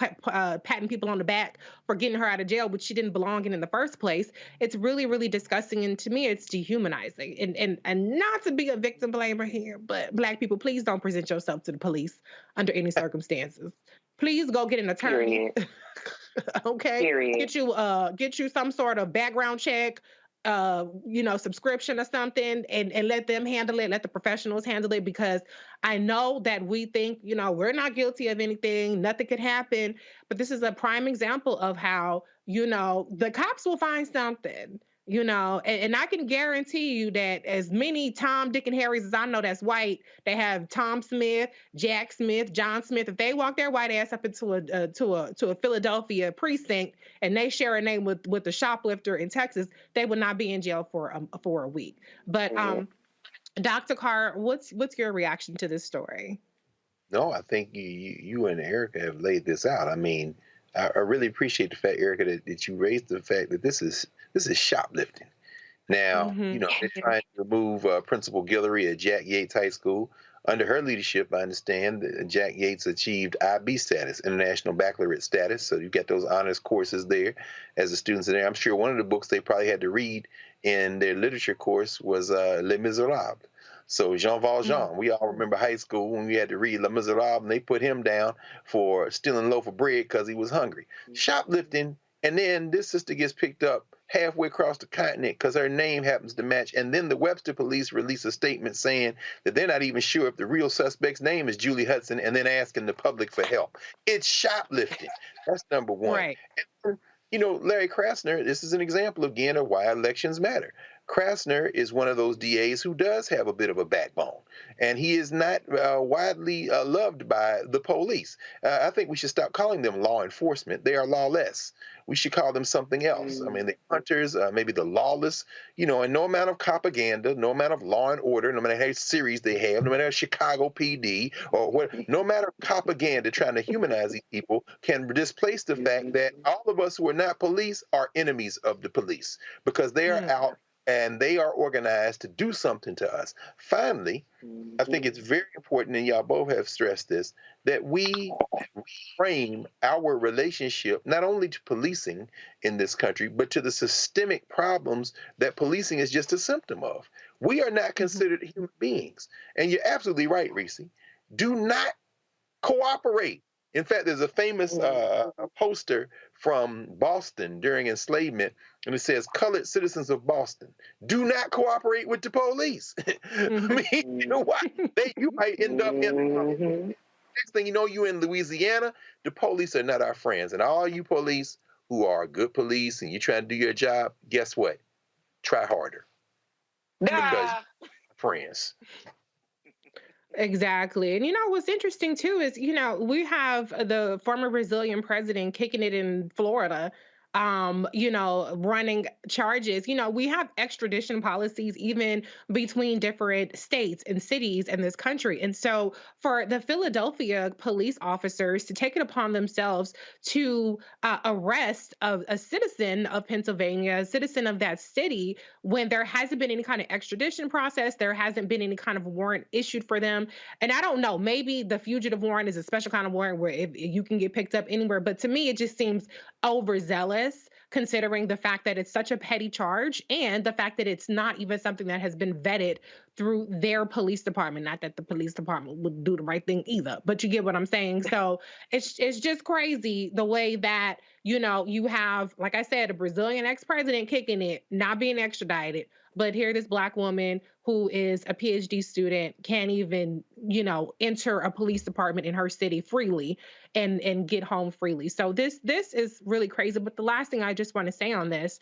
patting people on the back for getting her out of jail, which she didn't belong in the first place. It's really, really disgusting, and to me, it's dehumanizing. And not to be a victim blamer here, but Black people, please don't present yourself to the police under any circumstances. Please go get an attorney. Okay. Period. Get you some sort of background check, subscription or something, and let them handle it. Let the professionals handle it, because I know that we think, we're not guilty of anything. Nothing could happen. But this is a prime example of how, the cops will find something. And I can guarantee you that as many Tom, Dick, and Harrys as I know that's white, they have Tom Smith, Jack Smith, John Smith. If they walk their white ass up into a Philadelphia precinct and they share a name with a shoplifter in Texas, they would not be in jail for a week. But Dr. Carr, what's your reaction to this story? No, I think you and Erica have laid this out. I mean, I really appreciate the fact, Erica, that you raised the fact that this is shoplifting. Now, they're trying to remove Principal Guillory at Jack Yates High School. Under her leadership, I understand that Jack Yates achieved IB status, International Baccalaureate status. So you get those honors courses there as the students in there. I'm sure one of the books they probably had to read in their literature course was Les Miserables. So Jean Valjean, we all remember high school when we had to read Les Miserables, and they put him down for stealing a loaf of bread because he was hungry. Shoplifting, and then this sister gets picked up halfway across the continent because her name happens to match. And then the Webster police release a statement saying that they're not even sure if the real suspect's name is Julie Hudson, and then asking the public for help. It's shoplifting. That's number one. Right. And, Larry Krasner, this is an example again of why elections matter. Krasner is one of those DAs who does have a bit of a backbone, and he is not widely loved by the police. I think we should stop calling them law enforcement. They are lawless. We should call them something else. I mean, the hunters, maybe the lawless, and no amount of propaganda, no amount of law and order, no matter how series they have, no matter Chicago PD or what, no matter propaganda trying to humanize these people can displace the fact that all of us who are not police are enemies of the police, because they are out and they are organized to do something to us. Finally, I think it's very important, and y'all both have stressed this, that we frame our relationship not only to policing in this country, but to the systemic problems that policing is just a symptom of. We are not considered human beings. And you're absolutely right, Reese. Do not cooperate. In fact, there's a famous poster from Boston during enslavement, and it says, "Colored citizens of Boston, do not cooperate with the police." I mean, you know what? You might end up in next thing you know, you're in Louisiana. The police are not our friends. And all you police who are good police and you're trying to do your job, guess what? Try harder. Because you're friends. Exactly. And what's interesting too is, we have the former Brazilian president kicking it in Florida, running charges. We have extradition policies even between different states and cities in this country. And so for the Philadelphia police officers to take it upon themselves to arrest a citizen of Pennsylvania, a citizen of that city, when there hasn't been any kind of extradition process, there hasn't been any kind of warrant issued for them. And I don't know, maybe the fugitive warrant is a special kind of warrant where if you can get picked up anywhere. But to me, it just seems overzealous considering the fact that it's such a petty charge and the fact that it's not even something that has been vetted through their police department. Not that the police department would do the right thing either, but you get what I'm saying. So it's just crazy the way that, you know, you have, like I said, a Brazilian ex-president kicking it, not being extradited. But here, this Black woman who is a PhD student can't even, you know, enter a police department in her city freely and get home freely. So this is really crazy. But the last thing I just want to say on this,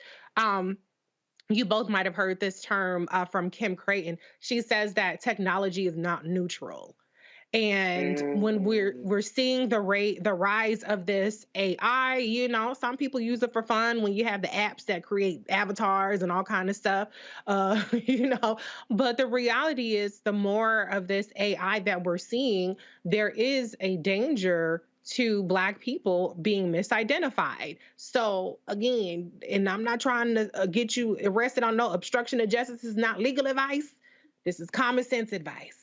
you both might have heard this term from Kim Creighton. She says that technology is not neutral. And when we're seeing the rise of this AI, you know, some people use it for fun when you have the apps that create avatars and all kind of stuff, you know. But the reality is, the more of this AI that we're seeing, there is a danger to Black people being misidentified. So again, and I'm not trying to get you arrested on no obstruction of justice. This is not legal advice. This is common sense advice.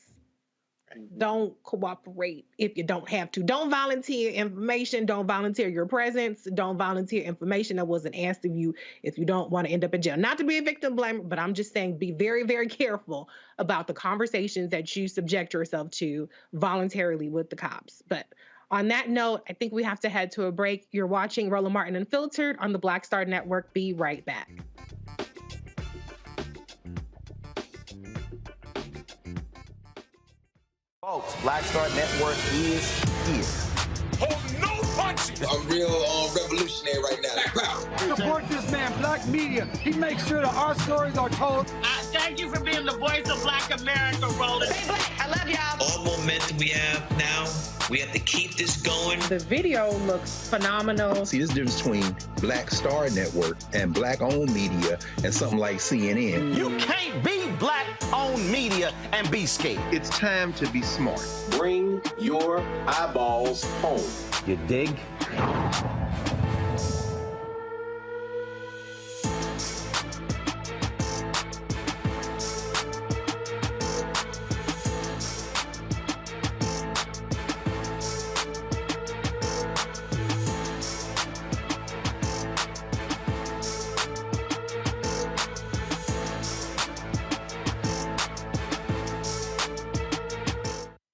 Don't cooperate if you don't have to. Don't volunteer information. Don't volunteer your presence. Don't volunteer information that wasn't asked of you if you don't want to end up in jail. Not to be a victim blamer, but I'm just saying be very, very careful about the conversations that you subject yourself to voluntarily with the cops. But on that note, I think we have to head to a break. You're watching Roland Martin Unfiltered on the Black Star Network. Be right back. Folks, Black Star Network is here. Hold no punches! I'm real revolutionary right now. Black power. Support this man, Black media. He makes sure that our stories are told. Thank you for being the voice of Black America, Roland. Stay Black. I love y'all. All momentum we have now, we have to keep this going. The video looks phenomenal. See, this difference between Black Star Network and Black-owned media and something like CNN. You can't be Black-owned media and be scared. It's time to be smart. Bring your eyeballs home. You dig?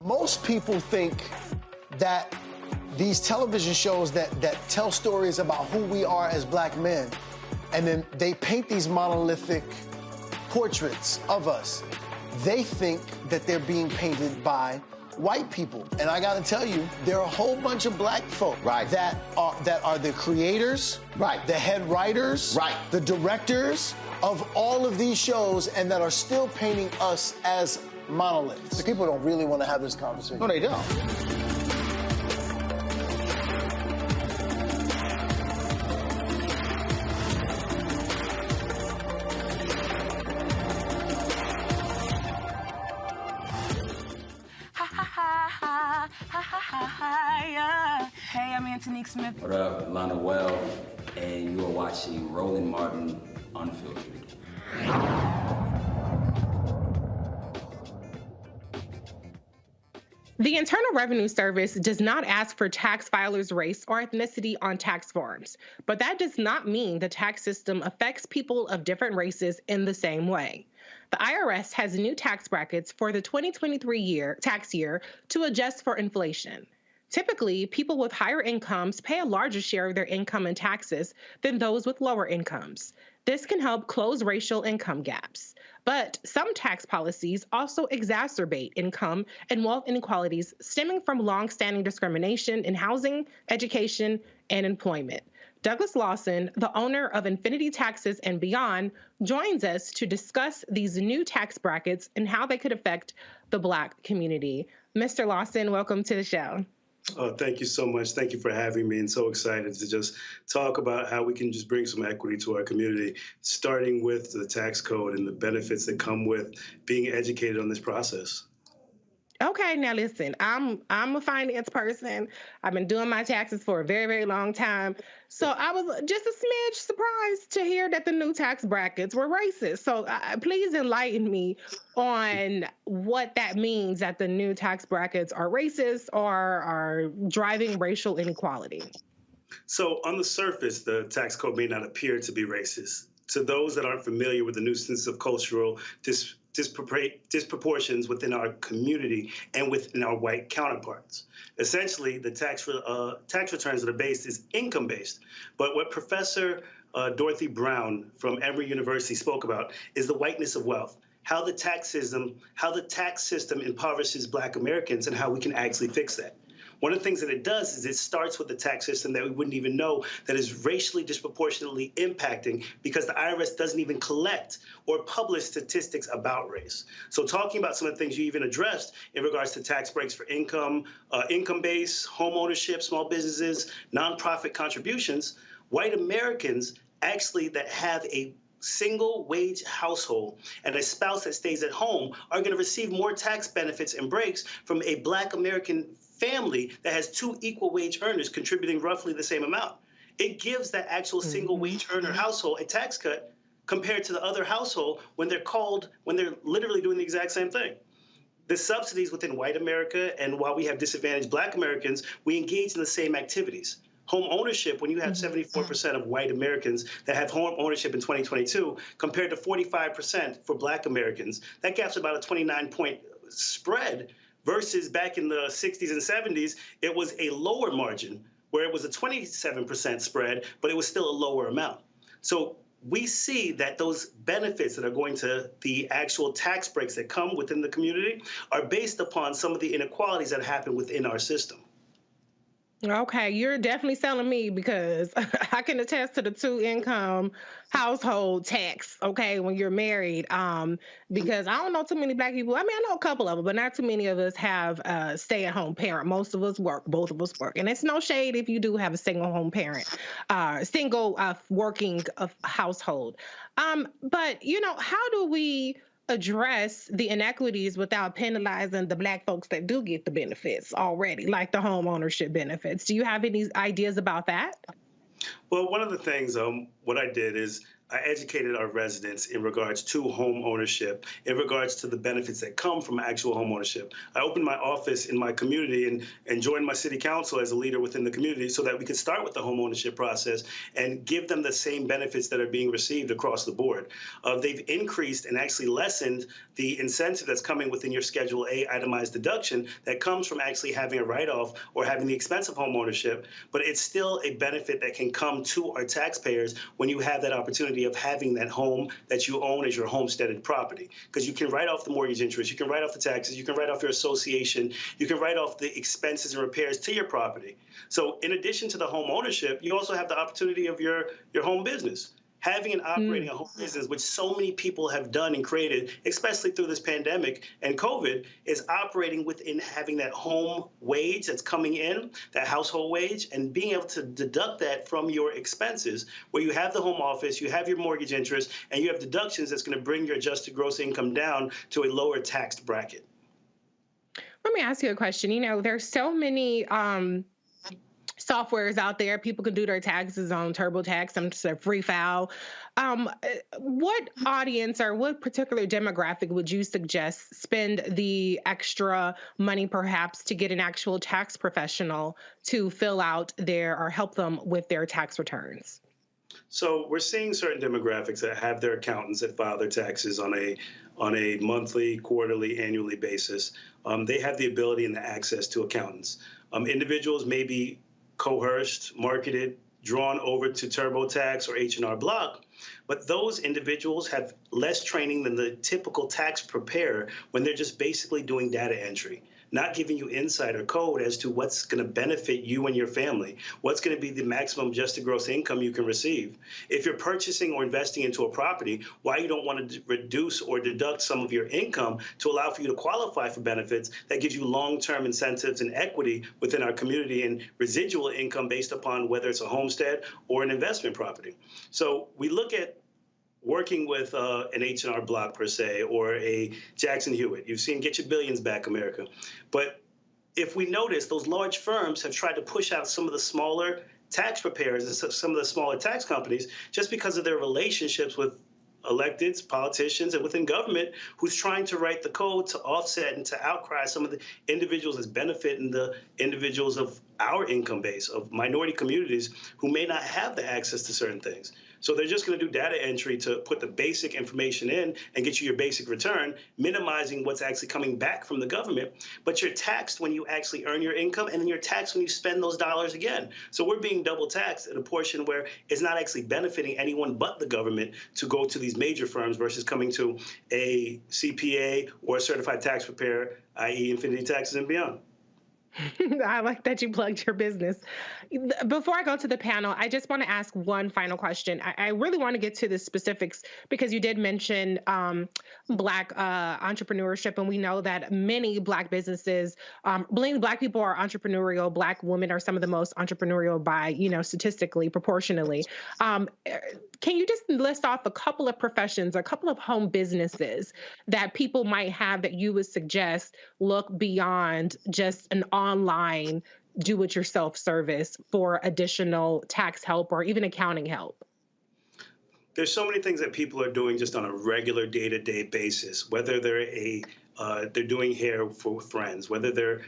Most people think that these television shows that tell stories about who we are as Black men, and then they paint these monolithic portraits of us. They think that they're being painted by white people. And I gotta tell you, there are a whole bunch of Black folk that are the creators, the head writers, the directors of all of these shows, and that are still painting us as monoliths. The people don't really want to have this conversation. No, they don't. Hey, I'm Antonique Smith. What up, Lana Well, and you are watching Roland Martin Unfiltered. The Internal Revenue Service does not ask for tax filers' race or ethnicity on tax forms, but that does not mean the tax system affects people of different races in the same way. The IRS has new tax brackets for the 2023 tax year to adjust for inflation. Typically, people with higher incomes pay a larger share of their income in taxes than those with lower incomes. This can help close racial income gaps. But some tax policies also exacerbate income and wealth inequalities stemming from longstanding discrimination in housing, education, and employment. Douglas Lawson, the owner of Infinity Taxes and Beyond, joins us to discuss these new tax brackets and how they could affect the Black community. Mr. Lawson, welcome to the show. Oh, thank you so much. Thank you for having me, and so excited to just talk about how we can just bring some equity to our community, starting with the tax code and the benefits that come with being educated on this process. Okay, now listen, I'm a finance person. I've been doing my taxes for a very, very long time. So I was just a smidge surprised to hear that the new tax brackets were racist. So please enlighten me on what that means, that the new tax brackets are racist or are driving racial inequality. So on the surface, the tax code may not appear to be racist. To those that aren't familiar with the nuisance of cultural disproportions within our community and within our white counterparts. Essentially, the tax returns that are based is income-based. But what Professor Dorothy Brown from Emory University spoke about is the whiteness of wealth, how the tax system impoverishes Black Americans and how we can actually fix that. One of the things that it does is it starts with the tax system that we wouldn't even know that is racially disproportionately impacting because the IRS doesn't even collect or publish statistics about race. So talking about some of the things you even addressed in regards to tax breaks for income, income-based, home ownership, small businesses, nonprofit contributions, white Americans actually that have a single wage household and a spouse that stays at home are going to receive more tax benefits and breaks from a Black American family that has two equal wage earners contributing roughly the same amount. It gives that actual single wage earner household a tax cut compared to the other household when they're literally doing the exact same thing. The subsidies within white America, and while we have disadvantaged Black Americans, we engage in the same activities. Home ownership, when you have 74% of white Americans that have home ownership in 2022 compared to 45% for Black Americans, that gap's about a 29-point spread versus back in the 60s and 70s, it was a lower margin where it was a 27% spread, but it was still a lower amount. So we see that those benefits that are going to the actual tax breaks that come within the community are based upon some of the inequalities that happen within our system. Okay, you're definitely selling me because I can attest to the two-income household tax, okay, when you're married, because I don't know too many Black people. I mean, I know a couple of them, but not too many of us have a stay-at-home parent. Most of us work. Both of us work. And it's no shade if you do have a single-home parent, working household. But, how do we address the inequities without penalizing the Black folks that do get the benefits already, like the home ownership benefits? Do you have any ideas about that? Well, one of the things, what I did is I educated our residents in regards to home ownership, in regards to the benefits that come from actual home ownership. I opened my office in my community and joined my city council as a leader within the community so that we could start with the home ownership process and give them the same benefits that are being received across the board. They've increased and actually lessened the incentive that's coming within your Schedule A itemized deduction that comes from actually having a write-off or having the expense of home ownership, but it's still a benefit that can come to our taxpayers when you have that opportunity of having that home that you own as your homesteaded property, because you can write off the mortgage interest, you can write off the taxes, you can write off your association, you can write off the expenses and repairs to your property. So in addition to the home ownership, you also have the opportunity of your home business. Having and operating a home business, which so many people have done and created, especially through this pandemic and COVID, is operating within having that home wage that's coming in, that household wage, and being able to deduct that from your expenses, where you have the home office, you have your mortgage interest, and you have deductions that's going to bring your adjusted gross income down to a lower taxed bracket. Let me ask you a question. There's so many softwares out there. People can do their taxes on TurboTax, some free file. What audience or what particular demographic would you suggest spend the extra money perhaps to get an actual tax professional to fill out or help them with their tax returns? So we're seeing certain demographics that have their accountants that file their taxes on a monthly, quarterly, annually basis. They have the ability and the access to accountants. Individuals may be coerced, marketed, drawn over to TurboTax or H&R Block, but those individuals have less training than the typical tax preparer when they're just basically doing data entry, not giving you insight or code as to what's going to benefit you and your family, what's going to be the maximum adjusted gross income you can receive. If you're purchasing or investing into a property, why you don't want to reduce or deduct some of your income to allow for you to qualify for benefits that gives you long-term incentives and equity within our community and residual income based upon whether it's a homestead or an investment property. So we look at working with an H&R Block per se, or a Jackson Hewitt. You've seen Get Your Billions Back America. But if we notice, those large firms have tried to push out some of the smaller tax preparers and some of the smaller tax companies just because of their relationships with electeds, politicians, and within government who's trying to write the code to offset and to outcry some of the individuals that's benefiting the individuals of our income base, of minority communities who may not have the access to certain things. So they're just going to do data entry to put the basic information in and get you your basic return, minimizing what's actually coming back from the government. But you're taxed when you actually earn your income, and then you're taxed when you spend those dollars again. So we're being double taxed at a portion where it's not actually benefiting anyone but the government to go to these major firms versus coming to a CPA or a certified tax preparer, i.e. Infinity Taxes and Beyond. I like that you plugged your business. Before I go to the panel, I just want to ask one final question. I really want to get to the specifics because you did mention Black entrepreneurship, and we know that many Black businesses, Black people are entrepreneurial. Black women are some of the most entrepreneurial by, statistically, proportionally. Can you just list off a couple of professions, a couple of home businesses that people might have that you would suggest look beyond just an online do-it-yourself service for additional tax help or even accounting help? There's so many things that people are doing just on a regular day-to-day basis, whether they're doing hair for friends, whether they're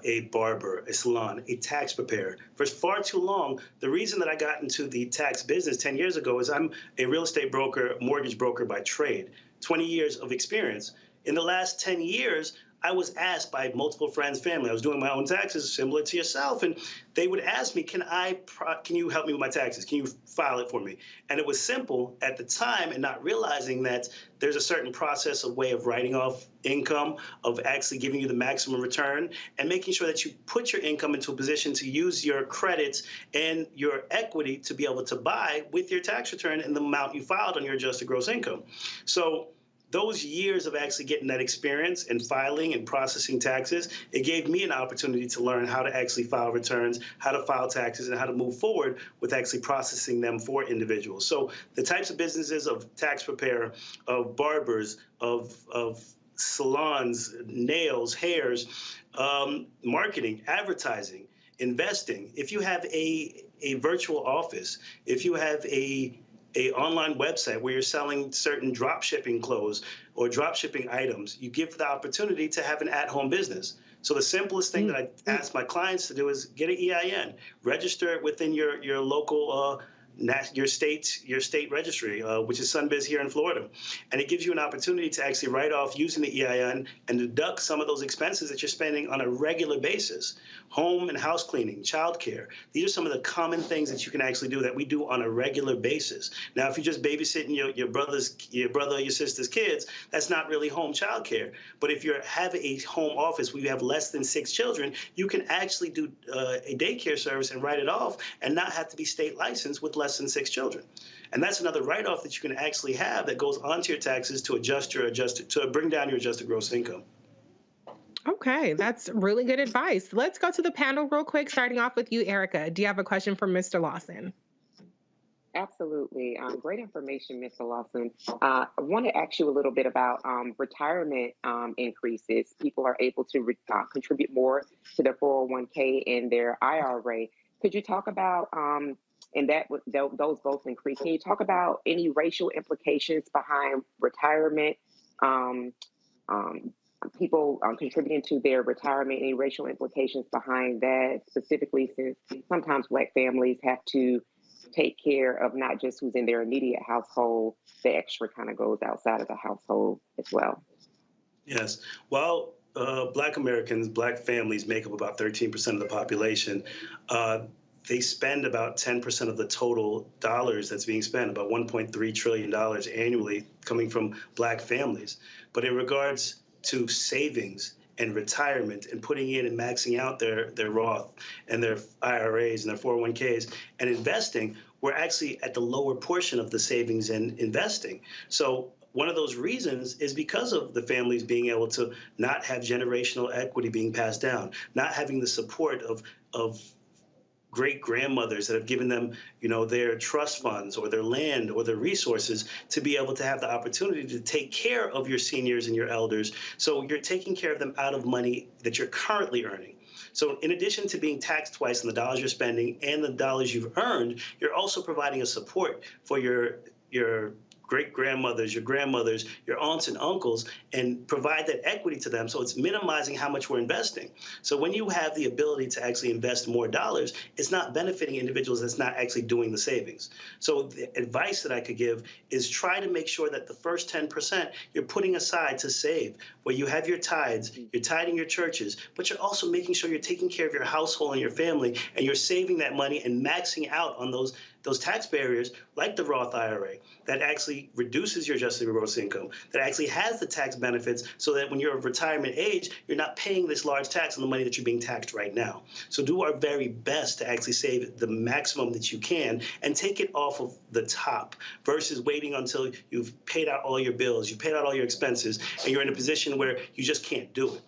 a barber, a salon, a tax preparer. For far too long, the reason that I got into the tax business 10 years ago is I'm a real estate broker, mortgage broker by trade, 20 years of experience. In the last 10 years, I was asked by multiple friends, family, I was doing my own taxes similar to yourself, and they would ask me, can you help me with my taxes? Can you file it for me? And it was simple at the time, and not realizing that there's a certain process, a way of writing off income, of actually giving you the maximum return, and making sure that you put your income into a position to use your credits and your equity to be able to buy with your tax return and the amount you filed on your adjusted gross income. So those years of actually getting that experience and filing and processing taxes, it gave me an opportunity to learn how to actually file returns, how to file taxes, and how to move forward with actually processing them for individuals. So the types of businesses of tax preparer, of barbers, of salons, nails, hairs, marketing, advertising, investing. If you have a virtual office, if you have a online website where you're selling certain drop shipping clothes or drop shipping items, you give the opportunity to have an at-home business. So the simplest thing that I ask my clients to do is get an EIN, register it within your local your state registry, which is Sunbiz here in Florida. And it gives you an opportunity to actually write off using the EIN and deduct some of those expenses that you're spending on a regular basis. Home and house cleaning, childcare. These are some of the common things that you can actually do that we do on a regular basis. Now, if you're just babysitting your brother or your sister's kids, that's not really home childcare. But if you have a home office where you have less than 6 children, you can actually do a daycare service and write it off and not have to be state licensed with less than 6 children. And that's another write-off that you can actually have that goes onto your taxes to to bring down your adjusted gross income. Okay, that's really good advice. Let's go to the panel real quick, starting off with you, Erica. Do you have a question for Mr. Lawson? Absolutely. Great information, Mr. Lawson. I want to ask you a little bit about retirement increases. People are able to contribute more to their 401k and their IRA. Could you talk about, and those both increase, can you talk about any racial implications behind retirement, people contributing to their retirement, any racial implications behind that, specifically since sometimes Black families have to take care of not just who's in their immediate household, the extra kind of goes outside of the household as well. Yes. Well, Black Americans, Black families make up about 13% of the population. They spend about 10% of the total dollars that's being spent, about $1.3 trillion annually coming from Black families. But in regards to savings and retirement and putting in and maxing out their Roth and their IRAs and their 401ks and investing, we're actually at the lower portion of the savings and investing. So one of those reasons is because of the families being able to not have generational equity being passed down, not having the support of great grandmothers that have given them, their trust funds or their land or their resources to be able to have the opportunity to take care of your seniors and your elders. So you're taking care of them out of money that you're currently earning. So in addition to being taxed twice on the dollars you're spending and the dollars you've earned, you're also providing a support for your great-grandmothers, your grandmothers, your aunts and uncles, and provide that equity to them. So it's minimizing how much we're investing. So when you have the ability to actually invest more dollars, it's not benefiting individuals that's not actually doing the savings. So the advice that I could give is try to make sure that the first 10% you're putting aside to save, where you have your tithes, you're tithing your churches, but you're also making sure you're taking care of your household and your family, and you're saving that money and maxing out on those tax barriers like the Roth IRA that actually reduces your adjusted gross income, that actually has the tax benefits so that when you're of retirement age, you're not paying this large tax on the money that you're being taxed right now. So do our very best to actually save the maximum that you can and take it off of the top versus waiting until you've paid out all your bills, you've paid out all your expenses, and you're in a position where you just can't do it.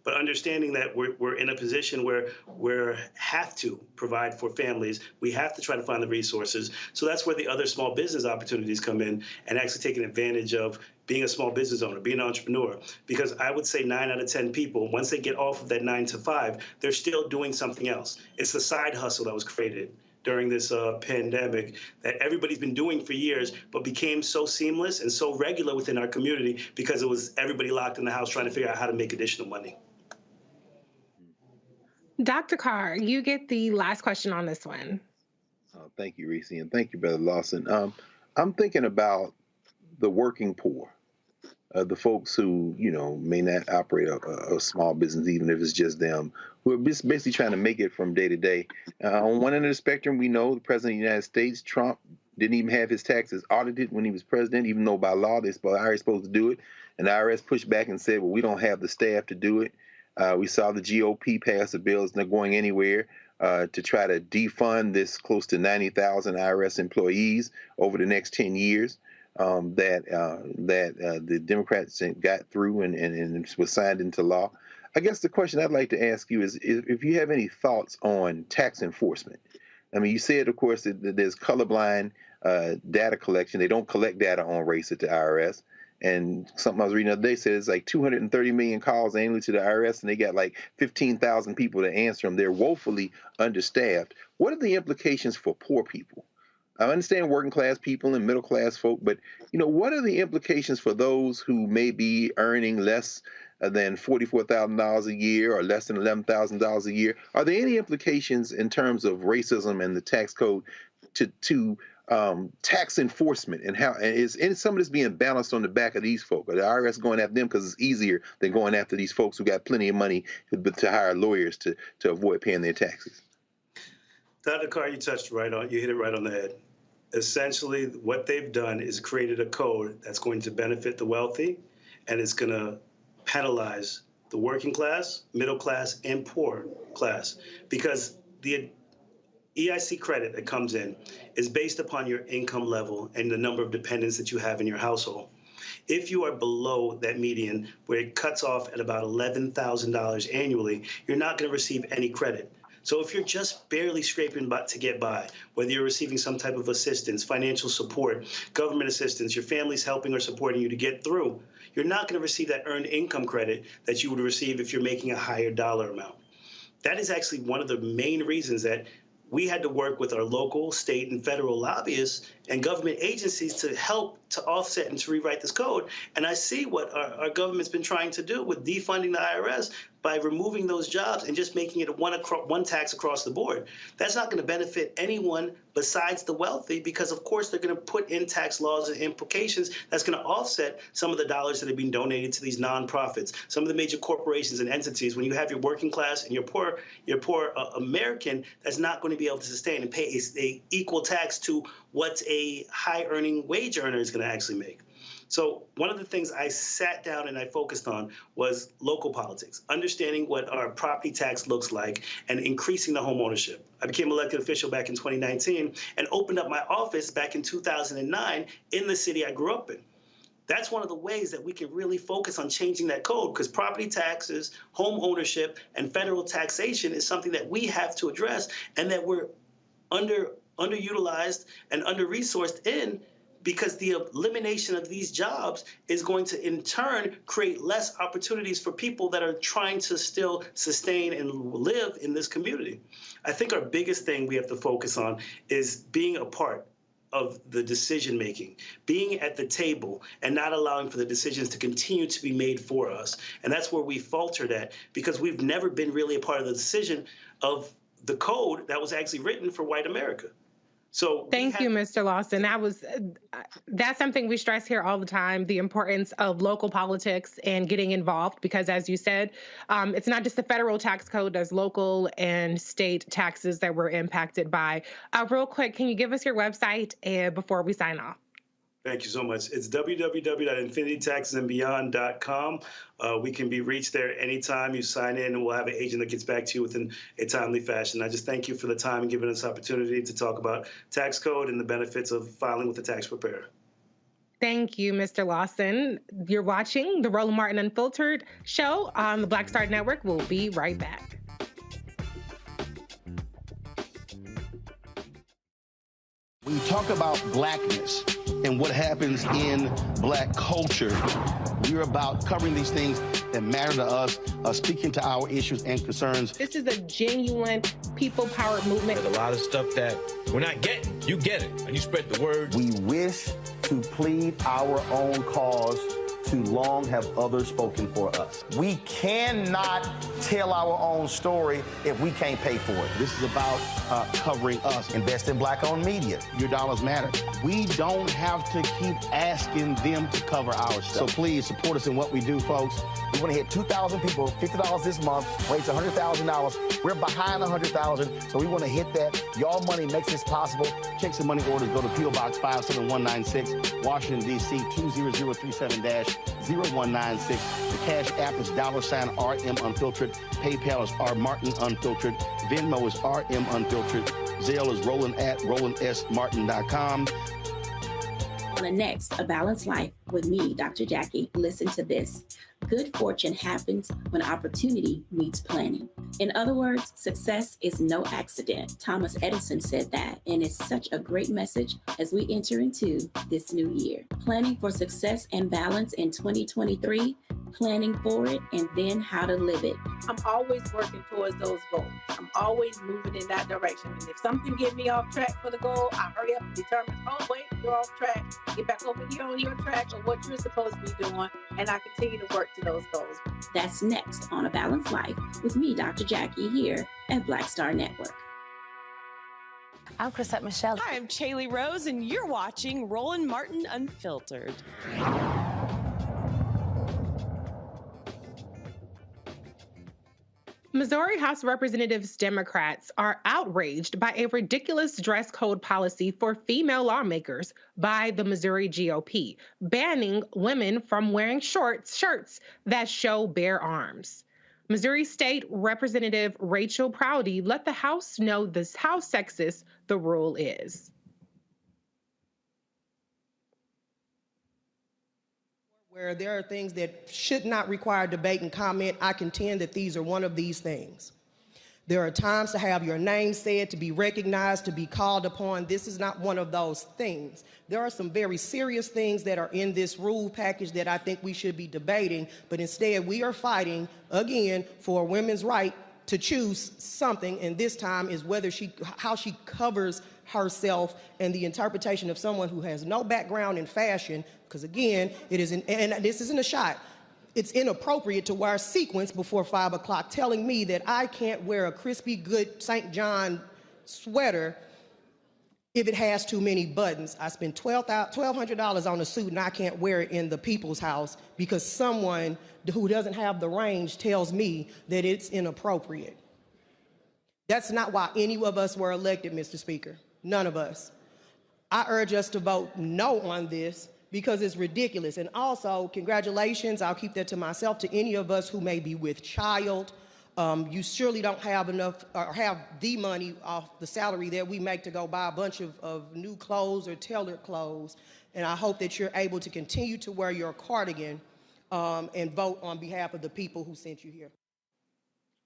But understanding that we're in a position where we have to provide for families, we have to try to find the resources. So that's where the other small business opportunities come in, and actually taking advantage of being a small business owner, being an entrepreneur. Because I would say 9 out of 10 people, once they get off of that 9 to 5, they're still doing something else. It's the side hustle that was created during this pandemic that everybody's been doing for years, but became so seamless and so regular within our community because it was everybody locked in the house trying to figure out how to make additional money. Dr. Carr, you get the last question on this one. Thank you, Reese, and thank you, Brother Lawson. I'm thinking about the working poor, the folks who, may not operate a small business, even if it's just them, who are just basically trying to make it from day to day. On one end of the spectrum, we know the President of the United States, Trump, didn't even have his taxes audited when he was president, even though by law the IRS is supposed to do it. And the IRS pushed back and said, well, we don't have the staff to do it. We saw the GOP pass a bill, it's not going anywhere, to try to defund this close to 90,000 IRS employees over the next 10 years that the Democrats got through and was signed into law. I guess the question I'd like to ask you is if you have any thoughts on tax enforcement. I mean, you said, of course, that there's colorblind data collection. They don't collect data on race at the IRS. And something I was reading the other day said it's like 230 million calls annually to the IRS, and they got like 15,000 people to answer them. They're woefully understaffed. What are the implications for poor people? I understand working class people and middle class folk, but what are the implications for those who may be earning less than $44,000 a year or less than $11,000 a year? Are there any implications in terms of racism and the tax code to tax enforcement, and how is some of this being balanced on the back of these folk? Are the IRS going after them because it's easier than going after these folks who got plenty of money to hire lawyers to avoid paying their taxes? Dr. Carr, you hit it right on the head. Essentially, what they've done is created a code that's going to benefit the wealthy, and it's going to penalize the working class, middle class, and poor class, because the EIC credit that comes in is based upon your income level and the number of dependents that you have in your household. If you are below that median, where it cuts off at about $11,000 annually, you're not going to receive any credit. So if you're just barely scraping to get by, whether you're receiving some type of assistance, financial support, government assistance, your family's helping or supporting you to get through, you're not going to receive that earned income credit that you would receive if you're making a higher dollar amount. That is actually one of the main reasons that we had to work with our local, state, and federal lobbyists and government agencies to help to offset and to rewrite this code. And I see what our government's been trying to do with defunding the IRS by removing those jobs and just making it one tax across the board. That's not going to benefit anyone besides the wealthy, because of course they're going to put in tax laws and implications that's going to offset some of the dollars that have been donated to these nonprofits, some of the major corporations and entities. When you have your working class and your poor American that's not going to be able to sustain and pay a equal tax to what a high earning wage earner is going to actually make. So one of the things I sat down and I focused on was local politics, understanding what our property tax looks like and increasing the home ownership. I became elected official back in 2019 and opened up my office back in 2009 in the city I grew up in. That's one of the ways that we can really focus on changing that code, because property taxes, home ownership, and federal taxation is something that we have to address and that we're underutilized and under-resourced in, because the elimination of these jobs is going to, in turn, create less opportunities for people that are trying to still sustain and live in this community. I think our biggest thing we have to focus on is being a part of the decision making, being at the table and not allowing for the decisions to continue to be made for us. And that's where we faltered at, because we've never been really a part of the decision of the code that was actually written for white America. So thank you, Mr. Lawson. That's something we stress here all the time, the importance of local politics and getting involved, because as you said, it's not just the federal tax code, there's local and state taxes that we're impacted by. Real quick, can you give us your website before we sign off? Thank you so much. It's www.infinitytaxesandbeyond.com. We can be reached there anytime you sign in, and we'll have an agent that gets back to you within a timely fashion. I just thank you for the time and giving us the opportunity to talk about tax code and the benefits of filing with the tax preparer. Thank you, Mr. Lawson. You're watching the Roland Martin Unfiltered show on the Black Star Network. We'll be right back. When you talk about blackness and what happens in black culture, we're about covering these things that matter to us, speaking to our issues and concerns. This is a genuine people-powered movement. There's a lot of stuff that we're not getting. You get it, and you spread the word. We wish to plead our own cause. Too long have others spoken for us. We cannot tell our own story if we can't pay for it. This is about covering us. Invest in black-owned media. Your dollars matter. We don't have to keep asking them to cover our stuff. So please support us in what we do, folks. We want to hit 2,000 people, $50 this month, raise $100,000. We're behind 100,000, so we want to hit that. Y'all money makes this possible. Checks and money orders go to P.O. Box 57196, Washington, D.C. 20037-0196. The Cash App is $RM Unfiltered. PayPal is R Martin Unfiltered. Venmo is RM Unfiltered. Zelle is Roland at RolandSMartin.com. On the next A Balanced Life with me, Dr. Jackie, listen to this. Good fortune happens when opportunity meets planning. In other words, success is no accident. Thomas Edison said that, and it's such a great message as we enter into this new year. Planning for success and balance in 2023, planning for it, and then how to live it. I'm always working towards those goals. I'm always moving in that direction. And if something gets me off track for the goal, I hurry up and determine, oh, wait, you're off track. Get back over here on your track or what you're supposed to be doing, and I continue to work to those goals. That's next on A Balanced Life with me, Dr. Jackie, here at Black Star Network. I'm Chrisette Michelle. Hi, I'm Chaley Rose, and you're watching Roland Martin Unfiltered. Missouri House of Representatives Democrats are outraged by a ridiculous dress code policy for female lawmakers by the Missouri GOP, banning women from wearing shirts that show bare arms. Missouri State Representative Rachel Prouty let the House know this how sexist the rule is. Where there are things that should not require debate and comment, I contend that these are one of these things. There are times to have your name said, to be recognized, to be called upon. This is not one of those things. There are some very serious things that are in this rule package that I think we should be debating, but instead we are fighting, again, for a women's right to choose something, and this time is how she covers herself and the interpretation of someone who has no background in fashion, because again, and this isn't a shot, it's inappropriate to wear sequins before 5 o'clock, telling me that I can't wear a crispy good St. John sweater if it has too many buttons. I spent $1,200 on a suit and I can't wear it in the people's house because someone who doesn't have the range tells me that it's inappropriate. That's not why any of us were elected, Mr. Speaker. None of us. I urge us to vote no on this because it's ridiculous. And also, congratulations, I'll keep that to myself, to any of us who may be with child. You surely don't have enough or have the money off the salary that we make to go buy a bunch of new clothes or tailored clothes. And I hope that you're able to continue to wear your cardigan and vote on behalf of the people who sent you here.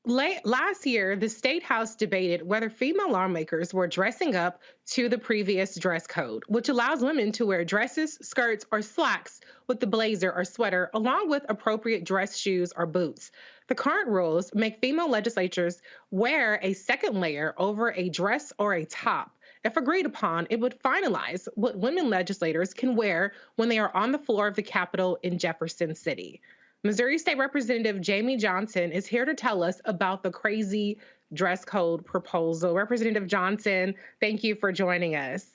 Last year, the State House debated whether female lawmakers were dressing up to the previous dress code, which allows women to wear dresses, skirts, or slacks with the blazer or sweater, along with appropriate dress shoes or boots. The current rules make female legislators wear a second layer over a dress or a top. If agreed upon, it would finalize what women legislators can wear when they are on the floor of the Capitol in Jefferson City. Missouri State Representative Jamie Johnson is here to tell us about the crazy dress code proposal. Representative Johnson, thank you for joining us.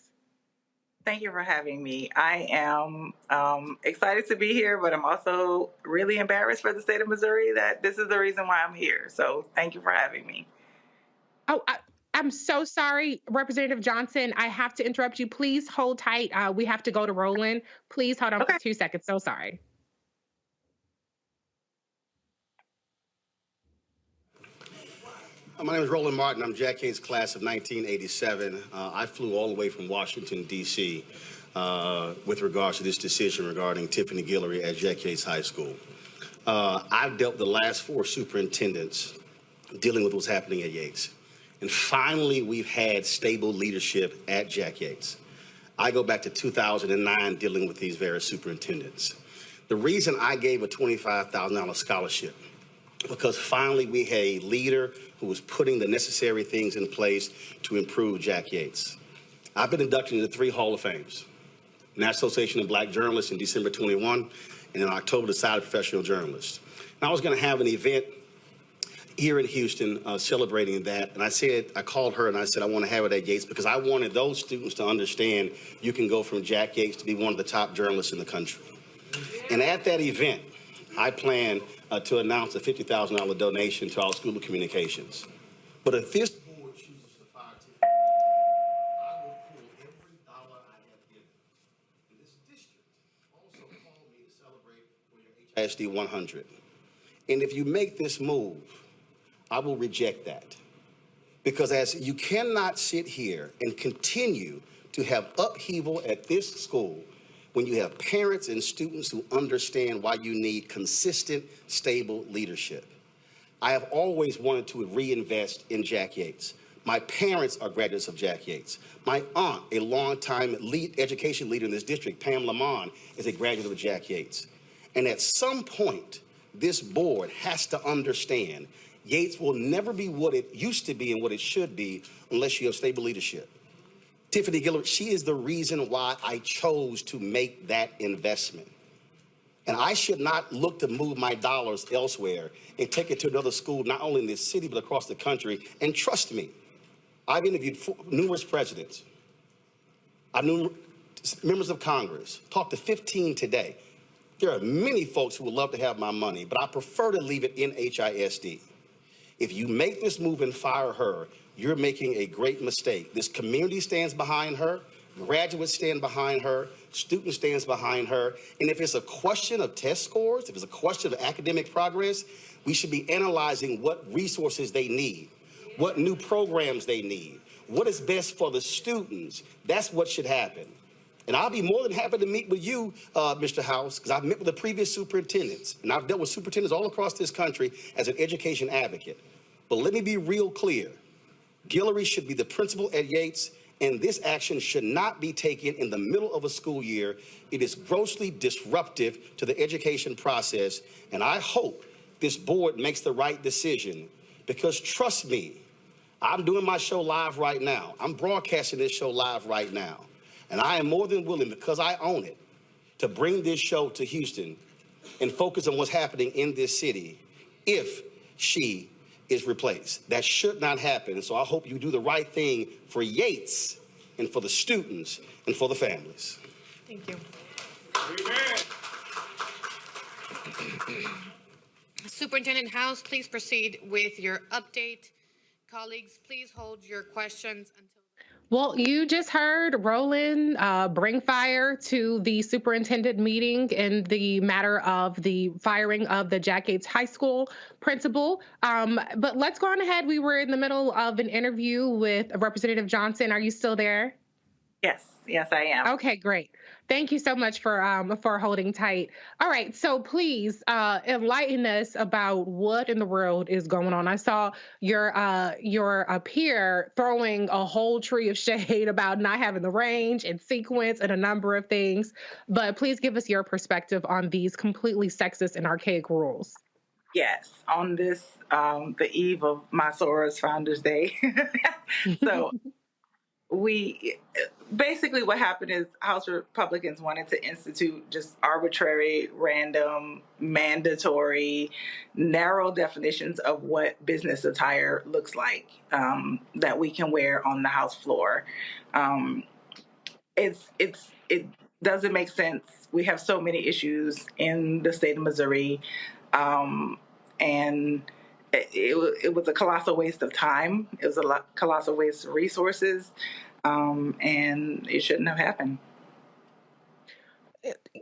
Thank you for having me. I am excited to be here, but I'm also really embarrassed for the state of Missouri that this is the reason why I'm here. So thank you for having me. Oh, I'm so sorry, Representative Johnson. I have to interrupt you. Please hold tight. We have to go to Roland. Please hold on for 2 seconds. So sorry. My name is Roland Martin. I'm Jack Yates' class of 1987. I flew all the way from Washington, D.C. With regards to this decision regarding Tiffany Guillory at Jack Yates High School. I've dealt with the last 4 superintendents dealing with what's happening at Yates. And finally, we've had stable leadership at Jack Yates. I go back to 2009 dealing with these various superintendents. The reason I gave a $25,000 scholarship, because finally we had a leader who was putting the necessary things in place to improve Jack Yates. I've been inducted into 3 Hall of Fames. National Association of Black Journalists in December 21, and in October, the Society of Professional Journalists. And I was gonna have an event here in Houston celebrating that, and I called her and I said, I wanna have it at Yates because I wanted those students to understand you can go from Jack Yates to be one of the top journalists in the country. And at that event, I plan to announce a $50,000 donation to our School of Communications. But if this board chooses to fire Tiffany, I will pull every dollar I have given. And this district also called me to celebrate for your HISD 100. And if you make this move, I will reject that. Because as you cannot sit here and continue to have upheaval at this school when you have parents and students who understand why you need consistent, stable leadership. I have always wanted to reinvest in Jack Yates. My parents are graduates of Jack Yates. My aunt, a longtime education leader in this district, Pam Lamont, is a graduate of Jack Yates. And at some point, this board has to understand Yates will never be what it used to be and what it should be unless you have stable leadership. Tiffany Guillory, she is the reason why I chose to make that investment. And I should not look to move my dollars elsewhere and take it to another school, not only in this city, but across the country. And trust me, I've interviewed numerous presidents. I knew members of Congress, talked to 15 today. There are many folks who would love to have my money, but I prefer to leave it in HISD. If you make this move and fire her, you're making a great mistake. This community stands behind her, graduates stand behind her, students stands behind her, and if it's a question of test scores, if it's a question of academic progress, we should be analyzing what resources they need, what new programs they need, what is best for the students. That's what should happen. And I'll be more than happy to meet with you, Mr. House, because I've met with the previous superintendents, and I've dealt with superintendents all across this country as an education advocate. But let me be real clear. Guillory should be the principal at Yates, and this action should not be taken in the middle of a school year. It is grossly disruptive to the education process, and I hope this board makes the right decision, because trust me, I'm doing my show live right now. I'm broadcasting this show live right now, and I am more than willing, because I own it, to bring this show to Houston and focus on what's happening in this city if she is replaced. That should not happen. And so I hope you do the right thing for Yates and for the students and for the families. Thank you. Superintendent House, please proceed with your update. Colleagues, please hold your questions until. Well, you just heard Roland bring fire to the superintendent meeting in the matter of the firing of the Jack Yates High School principal. But let's go on ahead. We were in the middle of an interview with Representative Johnson. Are you still there? Yes, I am. Okay, great. Thank you so much for holding tight. All right, so please enlighten us about what in the world is going on. I saw your peer throwing a whole tree of shade about not having the range and sequence and a number of things, but please give us your perspective on these completely sexist and archaic rules. Yes, on this, the eve of my Soros Founders Day. So Basically what happened is House Republicans wanted to institute just arbitrary, random, mandatory, narrow definitions of what business attire looks like that we can wear on the House floor. It doesn't make sense. We have so many issues in the state of Missouri, and it was a colossal waste of time. It was a colossal waste of resources, and it shouldn't have happened.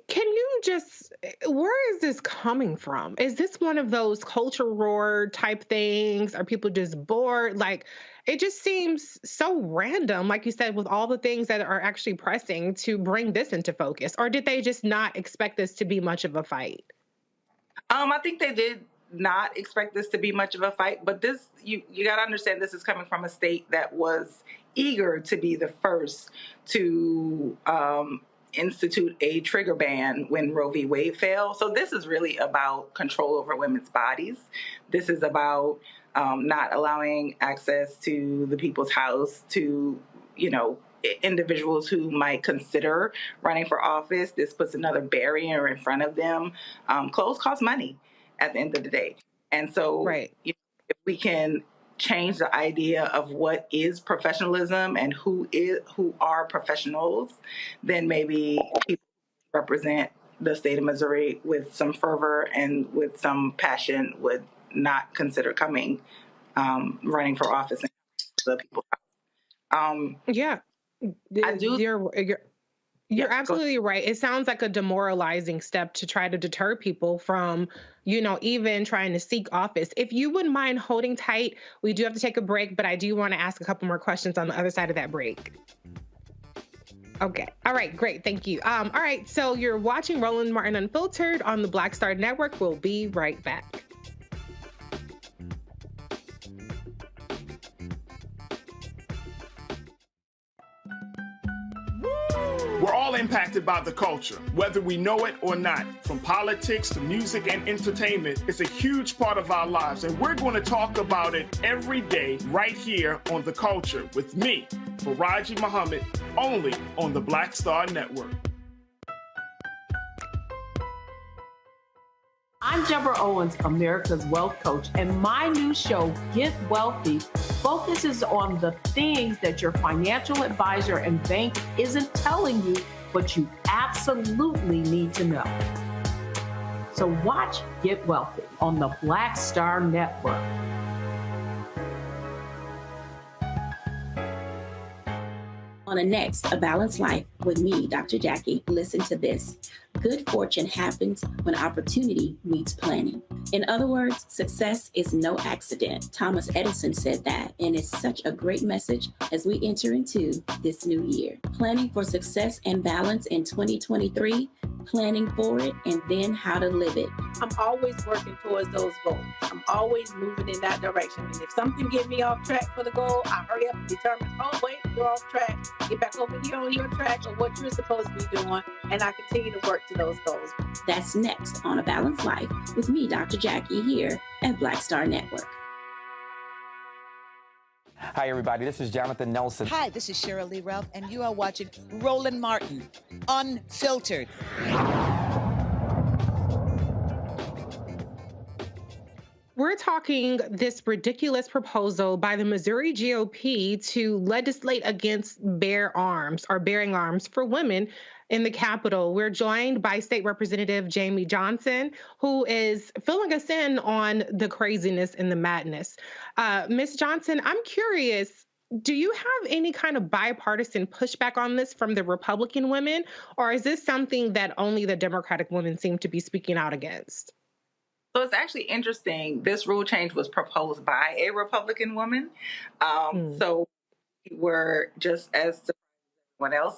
Can you just, where is this coming from? Is this one of those culture war type things? Are people just bored? Like, it just seems so random, like you said, with all the things that are actually pressing to bring this into focus. Or did they just not expect this to be much of a fight? I think they did not expect this to be much of a fight, but this, you got to understand, this is coming from a state that was eager to be the first to institute a trigger ban when Roe v. Wade fell. So this is really about control over women's bodies. This is about not allowing access to the people's house to, individuals who might consider running for office. This puts another barrier in front of them. Clothes cost money at the end of the day. And so if we can change the idea of what is professionalism and who are professionals, then maybe people represent the state of Missouri with some fervor and with some passion would not consider running for office in the people's house. I do. You're absolutely right. It sounds like a demoralizing step to try to deter people from, even trying to seek office. If you wouldn't mind holding tight, we do have to take a break, but I do want to ask a couple more questions on the other side of that break. Okay. All right. Great. Thank you. All right. So you're watching Roland Martin Unfiltered on the Black Star Network. We'll be right back. We're all impacted by the culture, whether we know it or not. From politics to music and entertainment, it's a huge part of our lives, and we're going to talk about it every day right here on The Culture with me, Faraji Muhammad, only on the Black Star Network. I'm Deborah Owens, America's Wealth Coach, and my new show, Get Wealthy, focuses on the things that your financial advisor and bank isn't telling you, but you absolutely need to know. So watch Get Wealthy on the Black Star Network. On the next A Balanced Life with me, Dr. Jackie, listen to this. Good fortune happens when opportunity meets planning. In other words, success is no accident. Thomas Edison said that, and it's such a great message as we enter into this new year. Planning for success and balance in 2023, planning for it, and then how to live it. I'm always working towards those goals. I'm always moving in that direction. And if something get me off track for the goal, I hurry up and determine, oh, wait, you're off track. Get back over here on your track or what you're supposed to be doing, and I continue to work to those goals. That's next on A Balanced Life with me, Dr. Jackie, here at Black Star Network. Hi, everybody. This is Jonathan Nelson. Hi, this is Cheryl Lee Ralph, and you are watching Roland Martin Unfiltered. We're talking this ridiculous proposal by the Missouri GOP to legislate against bearing arms for women in the Capitol. We're joined by State Representative Jamie Johnson, who is filling us in on the craziness and the madness. Ms. Johnson, I'm curious, do you have any kind of bipartisan pushback on this from the Republican women, or is this something that only the Democratic women seem to be speaking out against? So it's actually interesting. This rule change was proposed by a Republican woman. So we're just as surprised as everyone else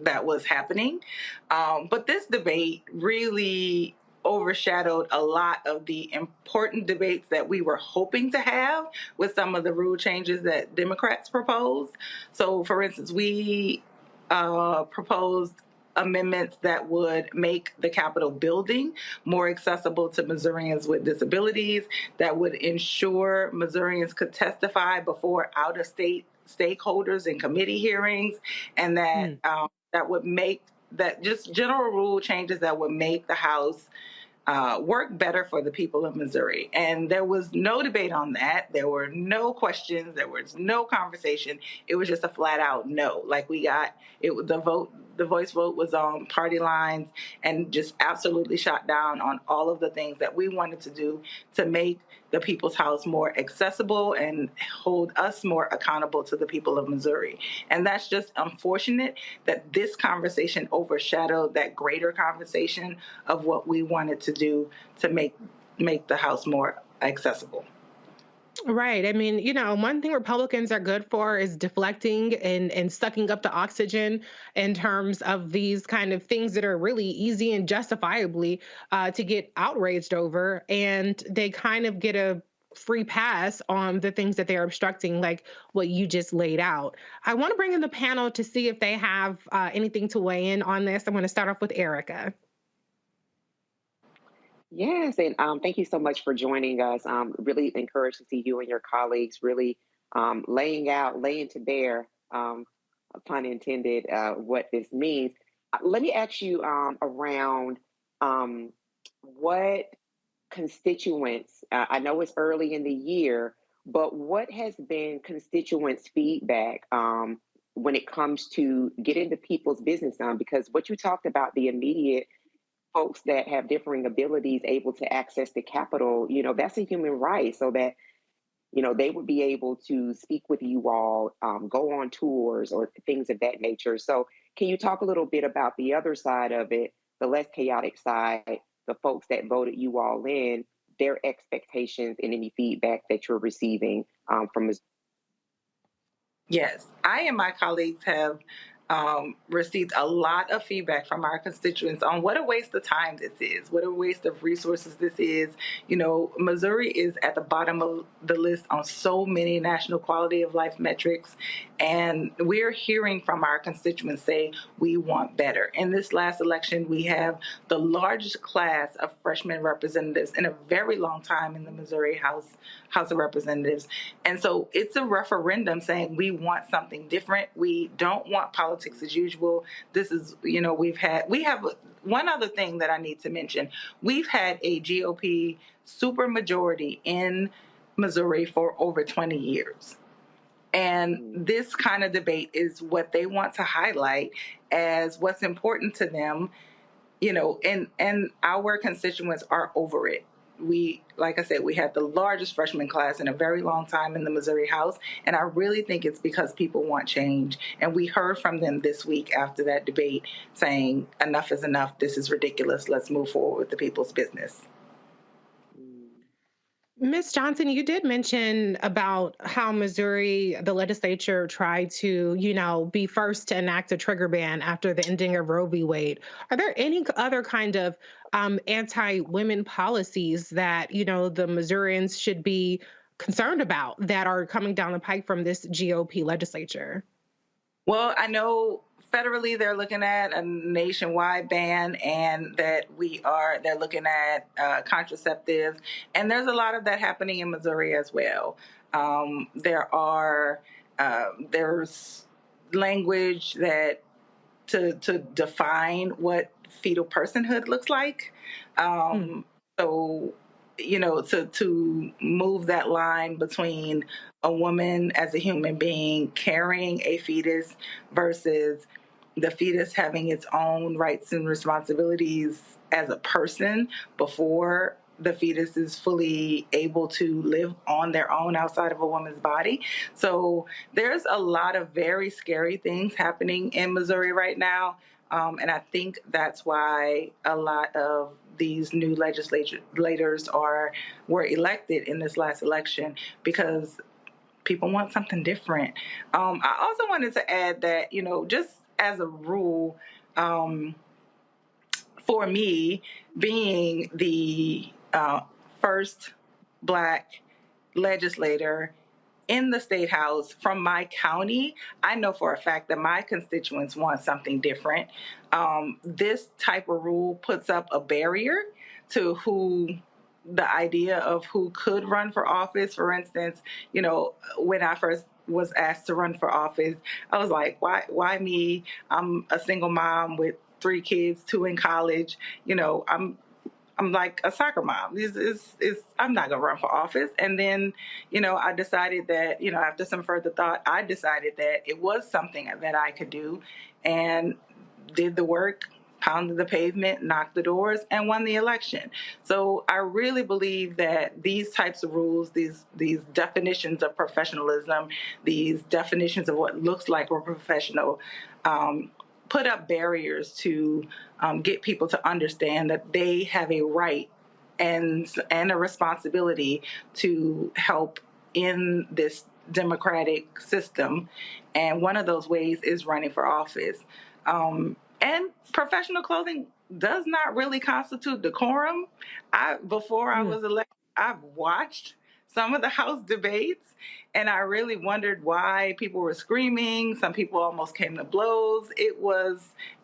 that was happening. But this debate really overshadowed a lot of the important debates that we were hoping to have with some of the rule changes that Democrats proposed. So, for instance, we proposed amendments that would make the Capitol building more accessible to Missourians with disabilities, that would ensure Missourians could testify before out-of-state stakeholders in committee hearings, and that that would make that just general rule changes that would make the House work better for the people of Missouri. And there was no debate on that. There were no questions. There was no conversation. It was just a flat out no. Like we got it. The voice vote was on party lines and just absolutely shot down on all of the things that we wanted to do to make the People's House more accessible and hold us more accountable to the people of Missouri. And that's just unfortunate that this conversation overshadowed that greater conversation of what we wanted to do to make the House more accessible. Right. I mean, one thing Republicans are good for is deflecting and sucking up the oxygen in terms of these kind of things that are really easy and justifiably to get outraged over. And they kind of get a free pass on the things that they're obstructing, like what you just laid out. I want to bring in the panel to see if they have anything to weigh in on this. I'm going to start off with Erica. Yes, and thank you so much for joining us. Really encouraged to see you and your colleagues really laying to bear, pun intended, what this means. Let me ask you around what constituents, I know it's early in the year, but what has been constituents' feedback when it comes to getting the people's business done? Because what you talked about, the immediate folks that have differing abilities able to access the Capitol, that's a human right, so that, they would be able to speak with you all, go on tours or things of that nature. So can you talk a little bit about the other side of it, the less chaotic side, the folks that voted you all in, their expectations and any feedback that you're receiving from us? Yes, I and my colleagues have received a lot of feedback from our constituents on what a waste of time this is, what a waste of resources this is. Missouri is at the bottom of the list on so many national quality of life metrics, and we're hearing from our constituents say we want better. In this last election, we have the largest class of freshman representatives in a very long time in the Missouri House of Representatives. And so it's a referendum saying we want something different. We don't want politics as usual. This is, we have one other thing that I need to mention. We've had a GOP supermajority in Missouri for over 20 years. And this kind of debate is what they want to highlight as what's important to them, and our constituents are over it. Like I said, we had the largest freshman class in a very long time in the Missouri House, and I really think it's because people want change. And we heard from them this week after that debate saying, enough is enough, this is ridiculous, let's move forward with the people's business. Ms. Johnson, you did mention about how Missouri, the legislature tried to, be first to enact a trigger ban after the ending of Roe v. Wade. Are there any other kind of anti-women policies that, the Missourians should be concerned about that are coming down the pike from this GOP legislature? Well, I know federally they're looking at a nationwide ban, and that they're looking at contraceptives, and there's a lot of that happening in Missouri as well. There's language that to define what fetal personhood looks like. So, to move that line between a woman as a human being carrying a fetus versus the fetus having its own rights and responsibilities as a person before the fetus is fully able to live on their own outside of a woman's body. So there's a lot of very scary things happening in Missouri right now. And I think that's why a lot of these new legislators were elected in this last election, because people want something different. I also wanted to add that, just as a rule, for me, being the first Black legislator in the state house from my county, I know for a fact that my constituents want something different. This type of rule puts up a barrier to the idea of who could run for office. For instance, when I first was asked to run for office, I was like, why me? I'm a single mom with 3 kids, 2 in college. You know, I'm like a soccer mom. I'm not going to run for office. And then, you know, I decided that, you know, after some further thought, I decided that it was something that I could do, and did the work, pounded the pavement, knocked the doors, and won the election. So I really believe that these types of rules, these definitions of professionalism, these definitions of what looks like we're professional, put up barriers to get people to understand that they have a right and a responsibility to help in this democratic system. And one of those ways is running for office. And professional clothing does not really constitute decorum. Before I was elected, I've watched some of the House debates, and I really wondered why people were screaming. Some people almost came to blows.